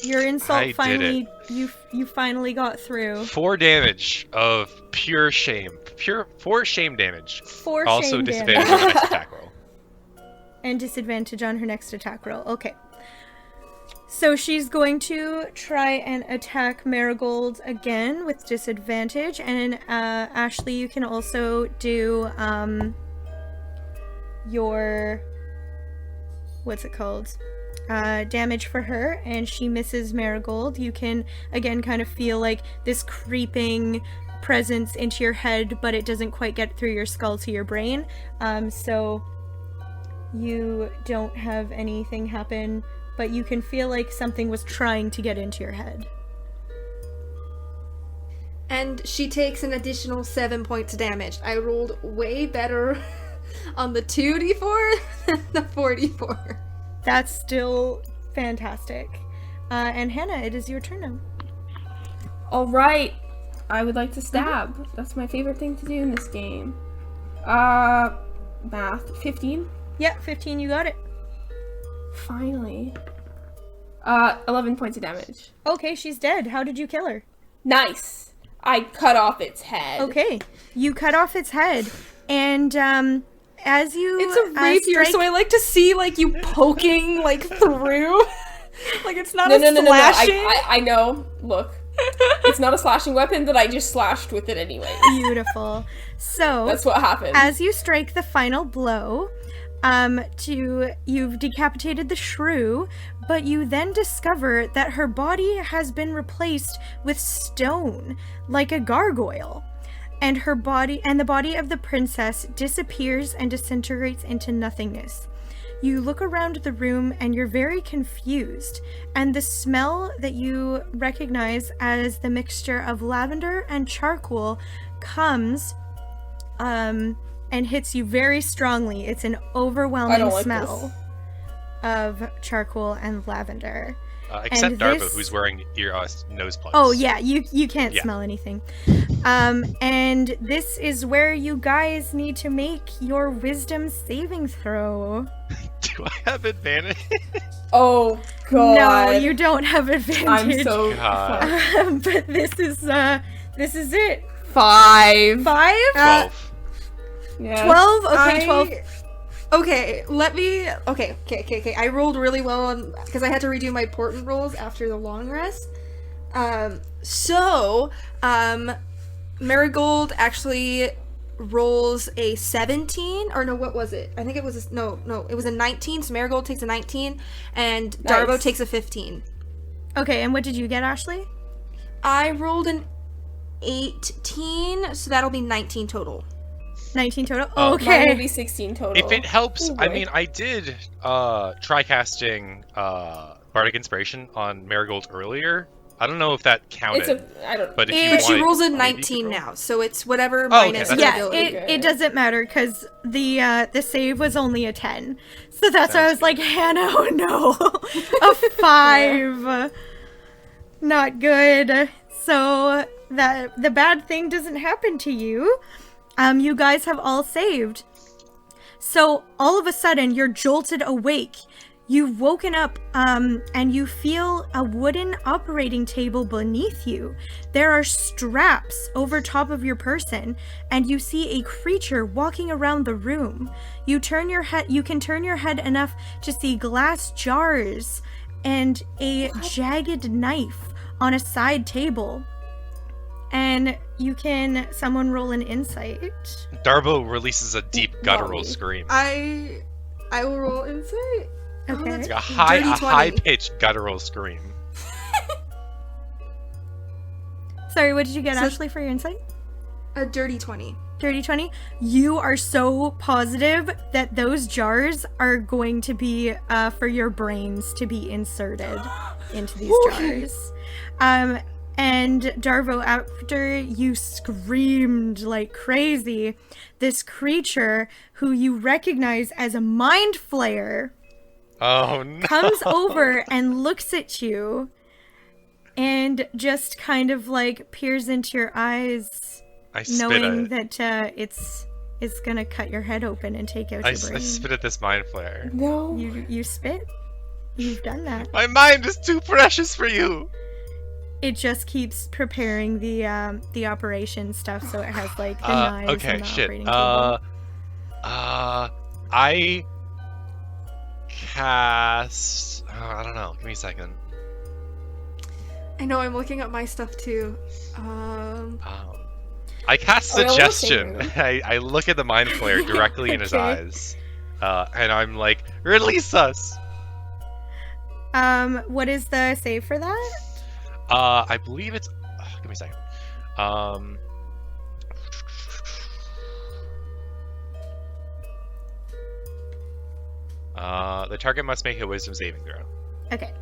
Your insult I did finally you finally got through. 4 damage of pure shame. 4 shame damage. 4 Also shame disadvantage damage. on the next attack roll. And disadvantage on her next attack roll. Okay. So she's going to try and attack Marigold again with disadvantage, and Ashley, you can also do your what's it called? Damage for her, and she misses Marigold. You can again kind of feel like this creeping presence into your head, but it doesn't quite get through your skull to your brain. So you don't have anything happen, but you can feel like something was trying to get into your head. And she takes an additional 7 points of damage. I rolled way better on the 2d4 than the 4d4. That's still fantastic. And Hannah, it is your turn now. Alright. I would like to stab. That's my favorite thing to do in this game. Math. 15? Yeah, 15, you got it. Finally. 11 points of damage. Okay, she's dead. How did you kill her? Nice! I cut off its head. Okay, you cut off its head, and as you It's a rapier, so I like to see, like, you poking, like, through. Like, it's not No. slashing. I know. Look. It's not a slashing weapon, but I just slashed with it anyway. Beautiful. So That's what happened. as you strike the final blow, You've decapitated the shrew, but you then discover that her body has been replaced with stone, like a gargoyle. And the body of the princess disappears and disintegrates into nothingness. You look around the room and you're very confused, and the smell that you recognize as the mixture of lavender and charcoal comes and hits you very strongly. It's an overwhelming smell of charcoal and lavender. Except Darvo, who's wearing nose plugs. Oh yeah, you can't smell anything. And this is where you guys need to make your wisdom saving throw. Do I have advantage? Oh god. No, you don't have advantage. I'm so but this is it. 5. 5? 12. Yeah. 12? Okay, 12. Okay, okay. I rolled really well because I had to redo my portent rolls after the long rest. Marigold actually rolls a 17, or no, what was it? I think it was it was a 19. So Marigold takes a 19, and Darvo takes a 15. Okay, and what did you get, Ashley? I rolled an 18, so that'll be 19 total. 19 total? Oh. Okay. Mine will be 16 total. If it helps, Ooh, I boy. mean, I did try casting Bardic Inspiration on Marigold earlier. I don't know if that counted. I don't. But if But you But she wanted, rolls a maybe you 19 could roll. now, so it's whatever Oh, okay, minus that's your Yeah, ability. it doesn't matter because the save was only a 10. So that's why I was like, Hannah, oh no. A 5. Not good. So the bad thing doesn't happen to you. You guys have all saved. So all of a sudden you're jolted awake. You've woken up and you feel a wooden operating table beneath you. There are straps over top of your person, and you see a creature walking around the room. You can turn your head enough to see glass jars and a jagged knife on a side table. And someone roll an insight. Darbo releases a deep guttural Molly. scream. I will roll insight. Okay. that's A Dirty 20. high-pitched guttural scream. Sorry, what did you get, So- Ashley, for your insight? A dirty 20. Dirty 20? You are so positive that those jars are going to be for your brains to be inserted into these jars. And Darvo, after you screamed like crazy, this creature who you recognize as a mind flayer Oh no! comes over and looks at you and just kind of like peers into your eyes, I spit knowing at that it's gonna cut your head open and take out I your brain. spit at this mind flare. No. You spit. You've done that. My mind is too precious for you. It just keeps preparing the operation stuff, so it has like the knives Okay, and the shit. operating table. I cast. I don't know. Give me a second. I know, I'm looking at my stuff too. I cast Oh, yeah, we're suggestion. the I look at the mind flare directly in his Okay. eyes, and I'm like, "Release us!" What is the save for that? I believe it's. Give me a second. The target must make a wisdom saving throw. Okay.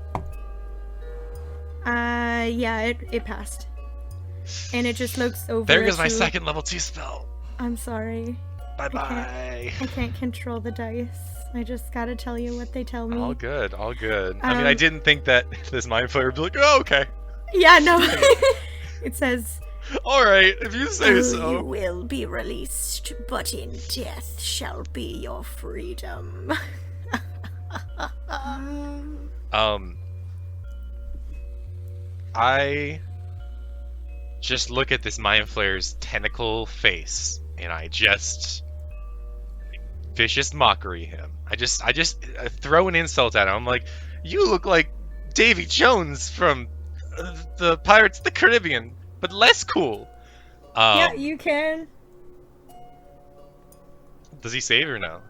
Yeah, it passed. And it just looks over. There goes my at you. second level 2 spell. I'm sorry. Bye bye. I can't control the dice. I just gotta tell you what they tell me. All good, all good. I mean, I Um, didn't think that this mind flayer would be like, oh, okay. Yeah, no. It says, Alright, if you say "You so. will be released, but in death shall be your freedom." I just look at this mind flayer's tentacle face, and I just vicious mockery him. I just throw an insult at him. I'm like, you look like Davy Jones from the Pirates of the Caribbean, but less cool. Yeah, you can. Does he save or no?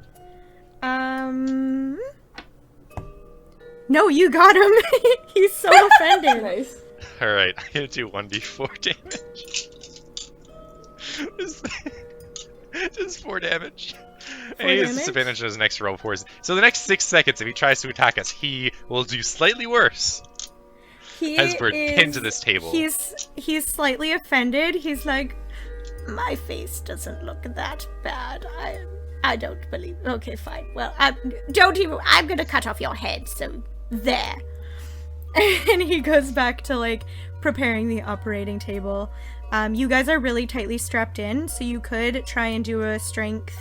No, you got him. He's so offended. Nice. Alright, I'm gonna do 1d4 damage. Just 4 damage. And he has damage? disadvantage on his next roll for his. So the next 6 seconds, if he tries to attack us, he will do slightly worse. He As we're pinned to this table. He's slightly offended. He's like, my face doesn't look that bad. I don't believe. Okay, fine. Well, I'm gonna cut off your head. So there. And he goes back to like preparing the operating table. You guys are really tightly strapped in, so you could try and do a strength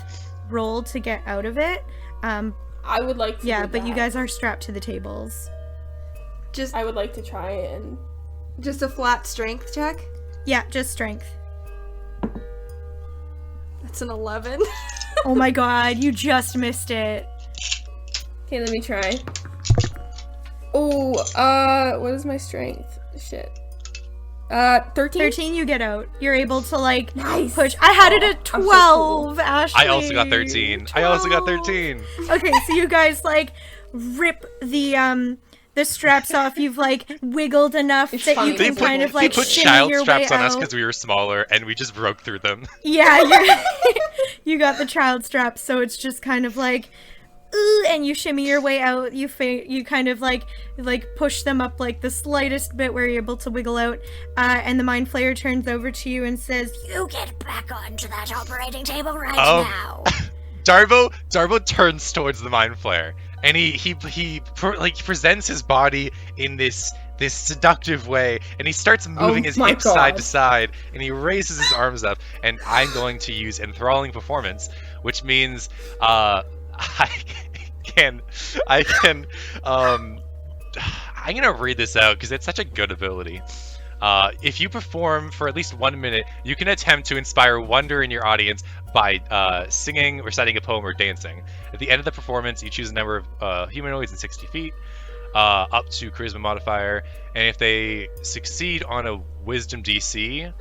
roll to get out of it. I would like to. Yeah, do but you that. guys are strapped to the tables. I would like to try and. Just a flat strength check. Yeah, just strength. That's an 11. Oh my god, you just missed it. Okay, let me try. Oh, what is my strength? Shit. 13? 13, you get out. You're able to like Nice. push. I had it Oh, at I'm so 12, Ashley. I also got 13. I also got 13. Okay, so you guys like rip the straps off. You've like wiggled enough It's that funny. you They can put, kind of like they put shimmy child your straps way on us out. because we were smaller, and we just broke through them. Yeah, you got the child straps, so it's just kind of like, ooh, and you shimmy your way out. You kind of like push them up like the slightest bit where you're able to wiggle out. And the Mind Flayer turns over to you and says, "You get back onto that operating table right now." Darbo turns towards the Mind Flayer, and he presents his body in this seductive way, and he starts moving his my hips side God. to side, and he raises his arms up, and I'm going to use enthralling performance, which means I'm gonna read this out because it's such a good ability. If you perform for at least 1 minute, you can attempt to inspire wonder in your audience by singing, reciting a poem, or dancing. At the end of the performance, you choose a number of humanoids in 60 feet, up to charisma modifier, and if they succeed on a wisdom DC,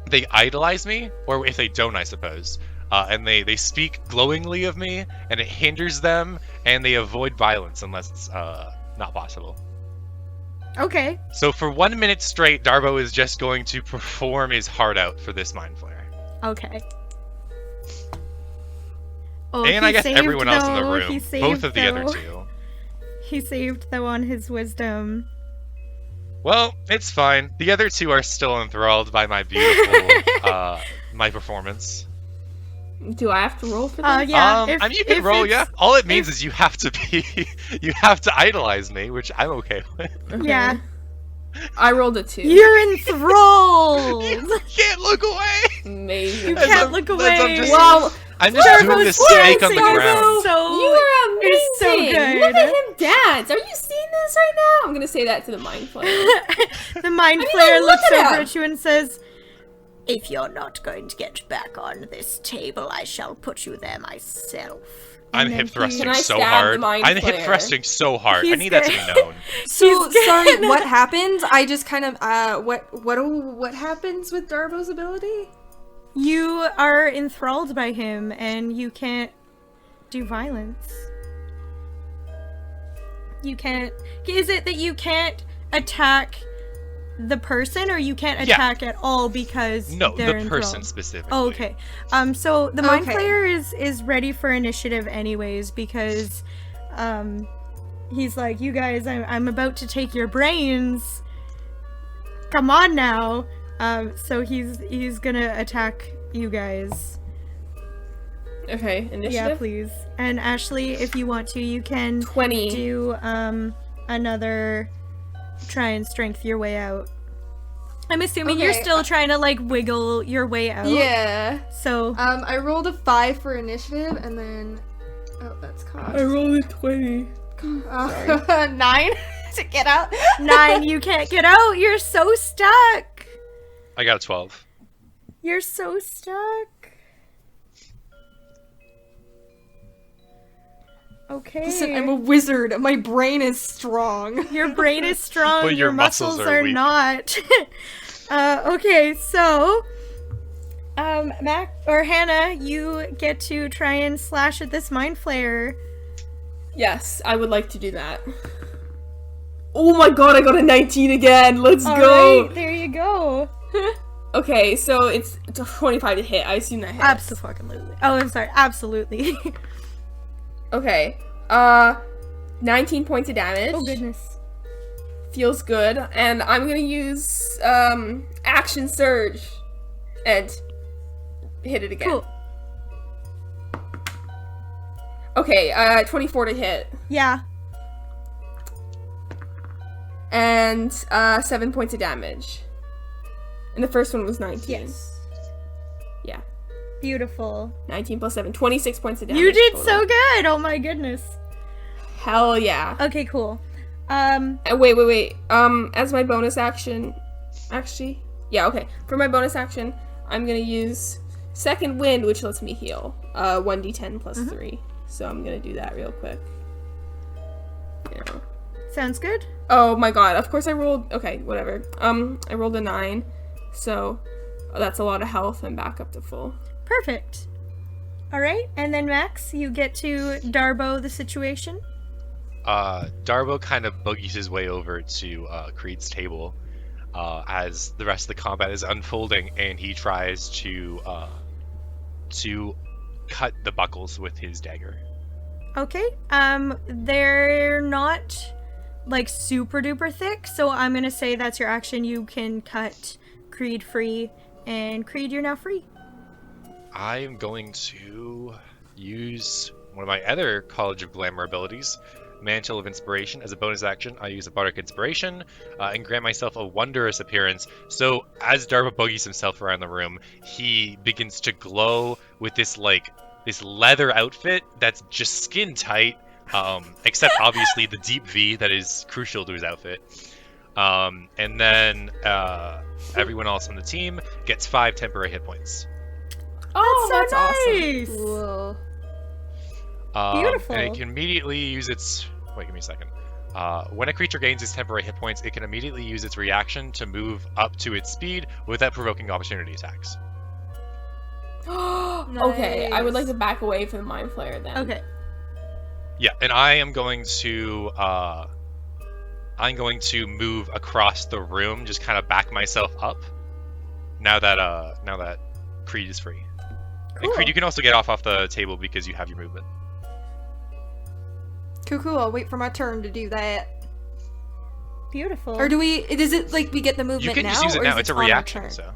they idolize me, or if they don't, I suppose. And they speak glowingly of me, and it hinders them, and they avoid violence unless it's not possible. Okay. So for 1 minute straight, Darbo is just going to perform his heart out for this Mind Flayer. Okay. Oh, And I he guess saved, everyone else in the though. He room. saved, Both of the other though. two. He saved though on his wisdom. Well, it's fine. The other two are still enthralled by my beautiful, my performance. Do I have to roll for that? Yeah. I mean, you can roll, yeah. All it means is you have to idolize me, which I'm okay with. Okay. Yeah. I rolled a 2. You're enthralled. You can't look away. Amazing. You As can't I'm- look as away. I'm just- Wow, I'm just doing Darbo's this snake on the dancing. ground. So you are amazing. It's so good. Look at him dance. Are you seeing this right now? I'm gonna say that to the Mind Flayer. The Mind I mean, Flayer look looks at over him. at you and says, "If you're not going to get back on this table, I shall put you there myself." I'm And then hip thrusting Can I so stab the hard. Mind I'm hip Flayer? thrusting so hard. I He's need that to be good. known. So He's sorry, good. what happened? I just kind of what happens with Darbo's ability? You are enthralled by him, and you can't do violence. You can't. Is it that you can't attack the person, or you can't Yeah. attack at all because No, they're the person enthralled? specifically. Oh, okay. So the Mind Okay. Flayer is ready for initiative anyways because, he's like, you guys, I'm about to take your brains. Come on now. So he's gonna attack you guys. Okay, initiative. Yeah, please. And Ashley, if you want to, you can 20. do another try and strength your way out. I'm assuming you're Okay. still trying to like wiggle your way out. Yeah. So I rolled a 5 for initiative, and then that's cost. rolled a 20. 9 to get out. 9, you can't get out. You're so stuck. I got a 12. You're so stuck. Okay. Listen, I'm a wizard. My brain is strong. Your brain is strong, But your your muscles muscles are are weak. not. Okay, so Mac or Hannah, you get to try and slash at this mind flayer. Yes, I would like to do that. Oh my god, I got a 19 again. Let's All go. right, there you go. Okay, so it's 25 to hit. I assume that hits. Absolutely. Oh, I'm sorry. Absolutely. Okay. 19 points of damage. Oh goodness. Feels good. And I'm gonna use action surge and hit it again. Cool. Okay, 24 to hit. Yeah. And 7 points of damage. And the first one was 19. Yes. Yeah. Beautiful. 19 plus 7. 26 points of damage. You did total. so good. Oh my goodness. Hell yeah. Okay, cool. Wait. As my bonus action, actually, yeah, okay. For my bonus action, I'm gonna use Second Wind, which lets me heal. 1d10 plus 3. So I'm gonna do that real quick. Yeah. Sounds good. Oh my god, of course I rolled, okay, whatever. I rolled a 9, so that's a lot of health and back up to full. Perfect. All right, and then Max, you get to Darbo the situation. Darbo kind of boogies his way over to Creed's table as the rest of the combat is unfolding, and he tries to cut the buckles with his dagger. Okay. They're not like super duper thick, so I'm gonna say that's your action. You can cut Creed free, and Creed, you're now free. I am going to use one of my other College of Glamour abilities, Mantle of Inspiration. As a bonus action, I use a Bardic Inspiration and grant myself a wondrous appearance. So as Darbo boogies himself around the room, he begins to glow with this leather outfit that's just skin tight, except obviously the deep V that is crucial to his outfit. And then everyone else on the team gets 5 temporary hit points. Oh, That's so awesome. nice. Cool. Beautiful. And it can immediately use its... Wait, give me a second. When a creature gains its temporary hit points, it can immediately use its reaction to move up to its speed without provoking opportunity attacks. Okay, I would like Nice. to back away from the Mind Flayer then. Okay. Yeah, and I am going to... I'm going to move across the room, just kind of back myself up. Now that Creed is free. Cool. And Creed, you can also get off the table because you have your movement. Cool. I'll wait for my turn to do that. Beautiful. Or is it like we get the movement You can now? just use it or now. is It's a on our reaction, turn? so...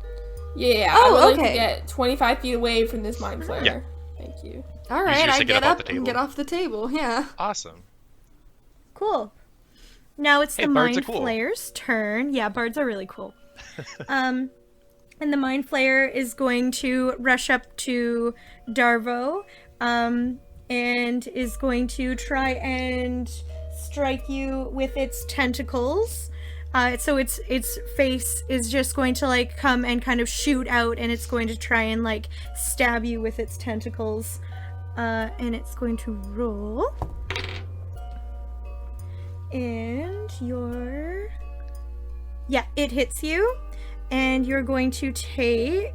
Yeah, Oh, I would like to okay. get 25 feet away from this Mind Flayer. Yeah. Thank you. All You right, just I get get up off up the and table. get off the table. Yeah. Awesome. Cool. Now it's Hey, the bards Mind are cool. Flayer's turn. Yeah, bards are really cool. And the Mind Flayer is going to rush up to Darvo, and is going to try and strike you with its tentacles. So its face is just going to like come and kind of shoot out, and it's going to try and like stab you with its tentacles. And it's going to roll. And it hits you, and you're going to take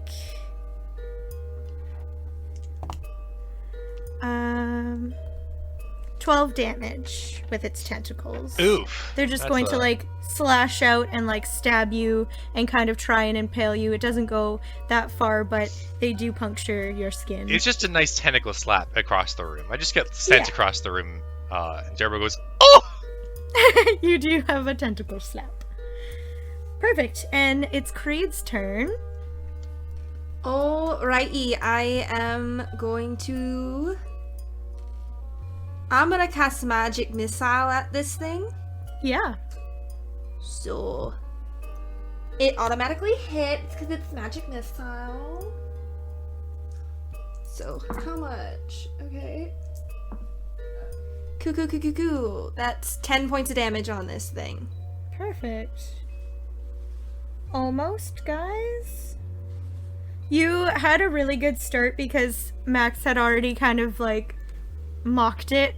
12 damage with its tentacles. Oof. They're just That's going to a- like slash out and like stab you and kind of try and impale you. It doesn't go that far, but they do puncture your skin. It's just a nice tentacle slap across the room. I just get sent Yeah. across the room, and Darbo goes, "Oh!" You do have a tentacle slap. Perfect. And it's Creed's turn. Alrighty, I'm gonna cast Magic Missile at this thing. Yeah. So it automatically hits because it's Magic Missile. So how much? Okay. Cool. That's 10 points of damage on this thing. Perfect. Almost, guys. You had a really good start because Max had already kind of like mocked it.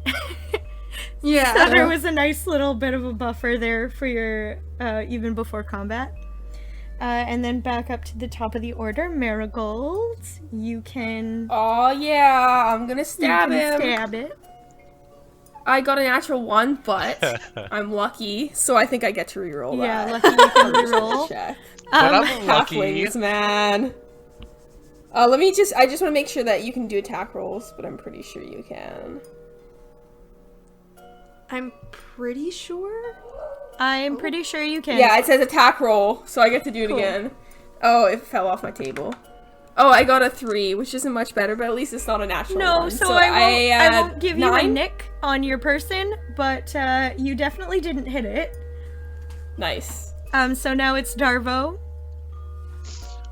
Yeah. So there was a nice little bit of a buffer there for your even before combat. And then back up to the top of the order, Marigold. You can. Oh yeah, I'm gonna stab you can him. Stab it. I got a natural 1, but I'm lucky, so I think I get to reroll Yeah, that. lucky you can reroll. Check. But I'm lucky. Halflings, man. I just want to make sure that you can do attack rolls, but I'm pretty sure you can. I'm pretty sure. I'm pretty sure you can. Yeah, it says attack roll, so I get to do it Cool. again. Oh, it fell off my table. Oh, I got a 3, which isn't much better, but at least it's not a natural No, one. so I won't give you a 9? nick on your person, but you definitely didn't hit it. Nice. So now it's Darvo.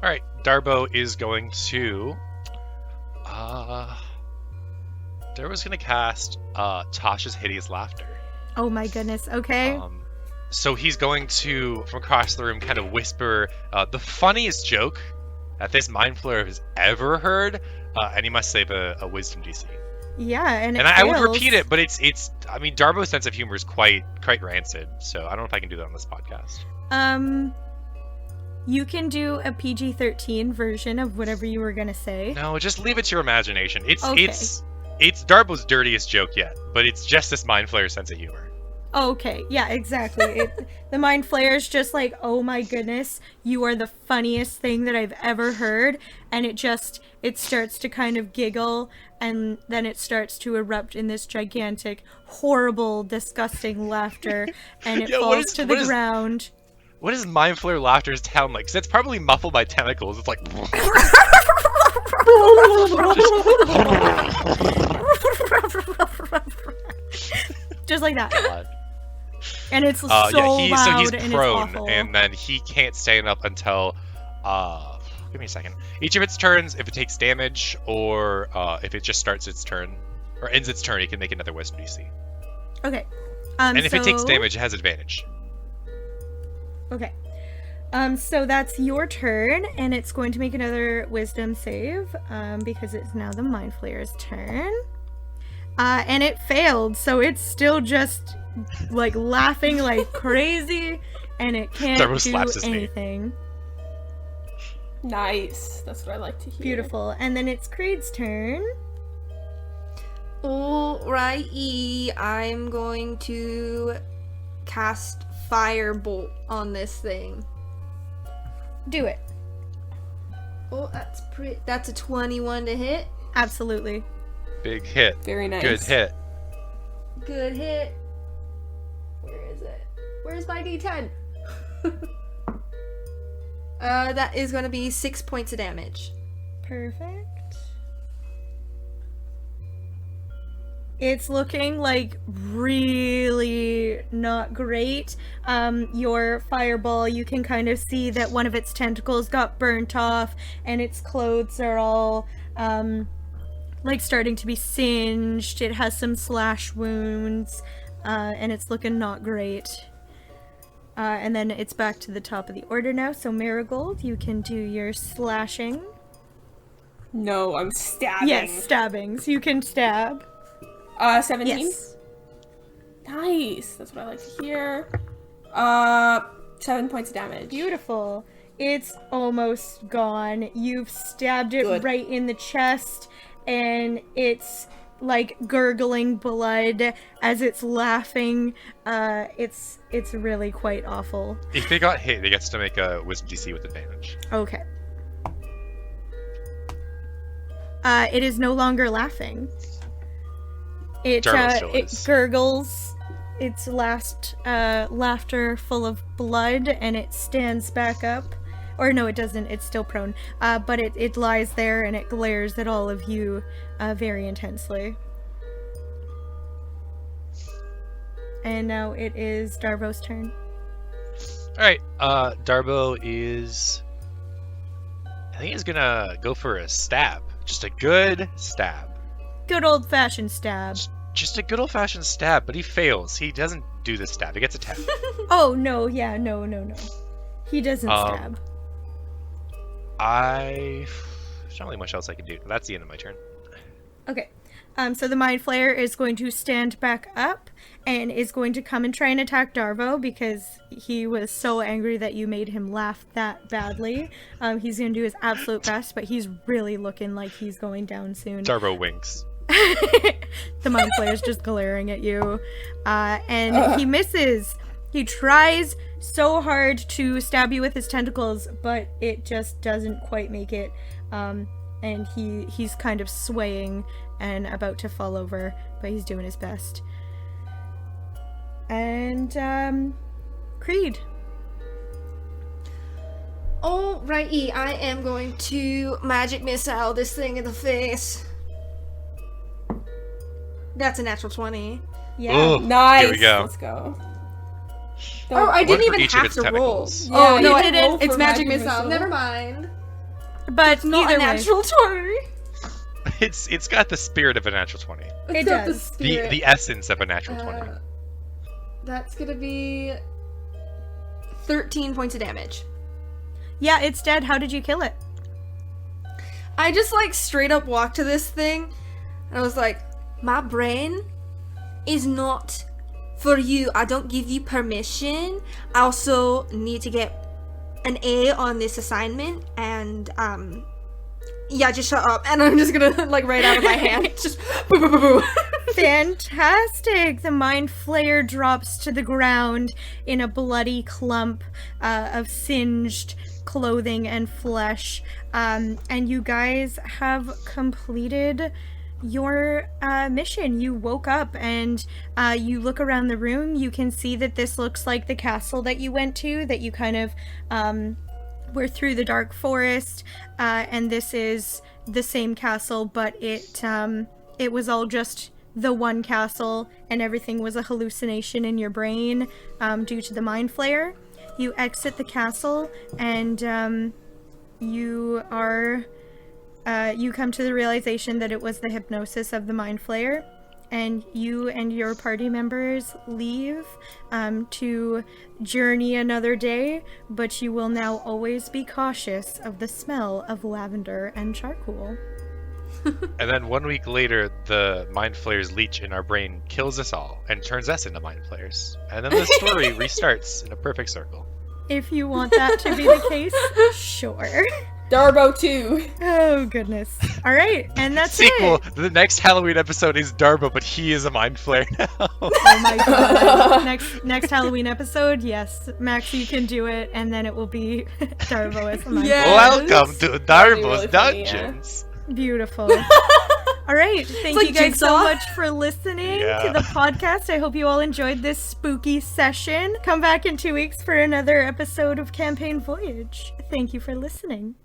All right, Darbo is going to. Darbo's going to cast Tasha's Hideous Laughter. Oh my goodness. Okay. So he's going to, from across the room, kind of whisper the funniest joke that this Mind Flayer has ever heard, and he must save a Wisdom DC. Yeah, and I would repeat it, but it's. I mean, Darbo's sense of humor is quite rancid, so I don't know if I can do that on this podcast. You can do a PG-13 version of whatever you were gonna say. No, just leave it to your imagination. It's Okay. it's Darbo's dirtiest joke yet, but it's just this Mind Flayer's sense of humor. Okay, yeah, exactly. The Mind Flayer is just like, oh my goodness, you are the funniest thing that I've ever heard, and it starts to kind of giggle, and then it starts to erupt in this gigantic, horrible, disgusting laughter, and it Yeah, falls to the ground. What does Mind Flayer laughter sound like? Because it's probably muffled by tentacles. It's like. Just like that. God. And it's so Yeah, loud so he's and it's prone, awful. and then he can't stand up until. Give me a second. Each of its turns, if it takes damage, or if it just starts its turn, or ends its turn, it can make another Wisdom DC. Okay. And if it takes so- damage, it has advantage. Okay. So that's your turn, and it's going to make another Wisdom save, because it's now the Mind Flayer's turn. And it failed, so it's still just, like, laughing like crazy, and it can't Darbo do slaps his knee. anything. Nice. That's what I like to hear. Beautiful. And then it's Creed's turn. Alrighty, I'm going to cast Firebolt on this thing. Do it. Oh, that's a 21 to hit. Absolutely. Big hit. Very nice. Good hit. Good hit. Where is it? Where's my D10? That is going to be 6 points of damage. Perfect. It's looking like really not great. Your fireball, you can kind of see that one of its tentacles got burnt off, and its clothes are all like starting to be singed. It has some slash wounds, and it's looking not great. And then it's back to the top of the order now. So Marigold, you can do your slashing. No, I'm stabbing. Yes, stabbings. You can stab. 17? Yes. Nice. That's what I like to hear. 7 points of damage. Beautiful. It's almost gone. You've stabbed it Good. right in the chest, and it's like gurgling blood as it's laughing. It's really quite awful. If it got hit, it gets to make a Wisdom DC with advantage. Okay. It is no longer laughing. It Jarmo still it is. gurgles its last laughter full of blood, and it stands back up. Or no, it doesn't. It's still prone. But it lies there and it glares at all of you very intensely. And now it is Darvo's turn. Alright, Darbo is. I think he's gonna go for a stab. Just a good stab. Good old-fashioned stab. Just a good old fashioned stab, but he fails. He doesn't do the stab, he gets a 10. Oh, no, yeah, no. He doesn't stab. There's not really much else I can do. That's the end of my turn. Okay. So the Mind Flayer is going to stand back up and is going to come and try and attack Darvo because he was so angry that you made him laugh that badly. He's going to do his absolute best, but he's really looking like he's going down soon. Darvo winks. The Mind Flayer's just glaring at you. And he misses. He tries so hard to stab you with his tentacles, but it just doesn't quite make it. And he's kind of swaying and about to fall over, but he's doing his best. And, Creed. Alrighty, I am going to magic missile this thing in the face. That's a natural 20. Yeah. Ooh, Nice. Here we go. Let's go. Oh, I One didn't for even each of have its to roll. tentacles. Yeah, Oh, you no, didn't roll it's for magic magic missile. missile. Never mind. But Not either a way, natural 20. It's got the spirit of a natural 20. It's It got does. the spirit. The essence of a natural 20. That's gonna be 13 points of damage. yeah, it's dead. How did you kill it? I just like straight up walked to this thing and I was like, my brain is not for you. I don't give you permission. I also need to get an A on this assignment and yeah, just shut up. And I'm just gonna like right out of my hand. Just boo boo boo boo. Fantastic! The Mind Flayer drops to the ground in a bloody clump of singed clothing and flesh. And you guys have completed your mission. You woke up and you look around the room. You can see that this looks like the castle that you went to, that you kind of were through the dark forest. And this is the same castle, but it was all just the one castle, and everything was a hallucination in your brain due to the Mind Flayer. You exit the castle, and you come to the realization that it was the hypnosis of the Mind Flayer, and you and your party members leave to journey another day, but you will now always be cautious of the smell of lavender and charcoal. And then 1 week later, the Mind Flayer's leech in our brain kills us all and turns us into Mind Flayers. And then the story restarts in a perfect circle. If you want that to be the case, sure. Darbo 2. Oh, goodness. All right, and that's Sequel. it. The next Halloween episode is Darbo, but he is a Mind Flayer now. Oh my god. Next Halloween episode, yes, Max, you can do it, and then it will be Darvo as a Mind Yeah. Flayer. Welcome to That'd be Darbo's really funny, yeah. Dungeons. Beautiful. All right, thank like you guys so Jigsaw. much for listening Yeah. to the podcast. I hope you all enjoyed this spooky session. Come back in 2 weeks for another episode of Campaign Voyage. Thank you for listening.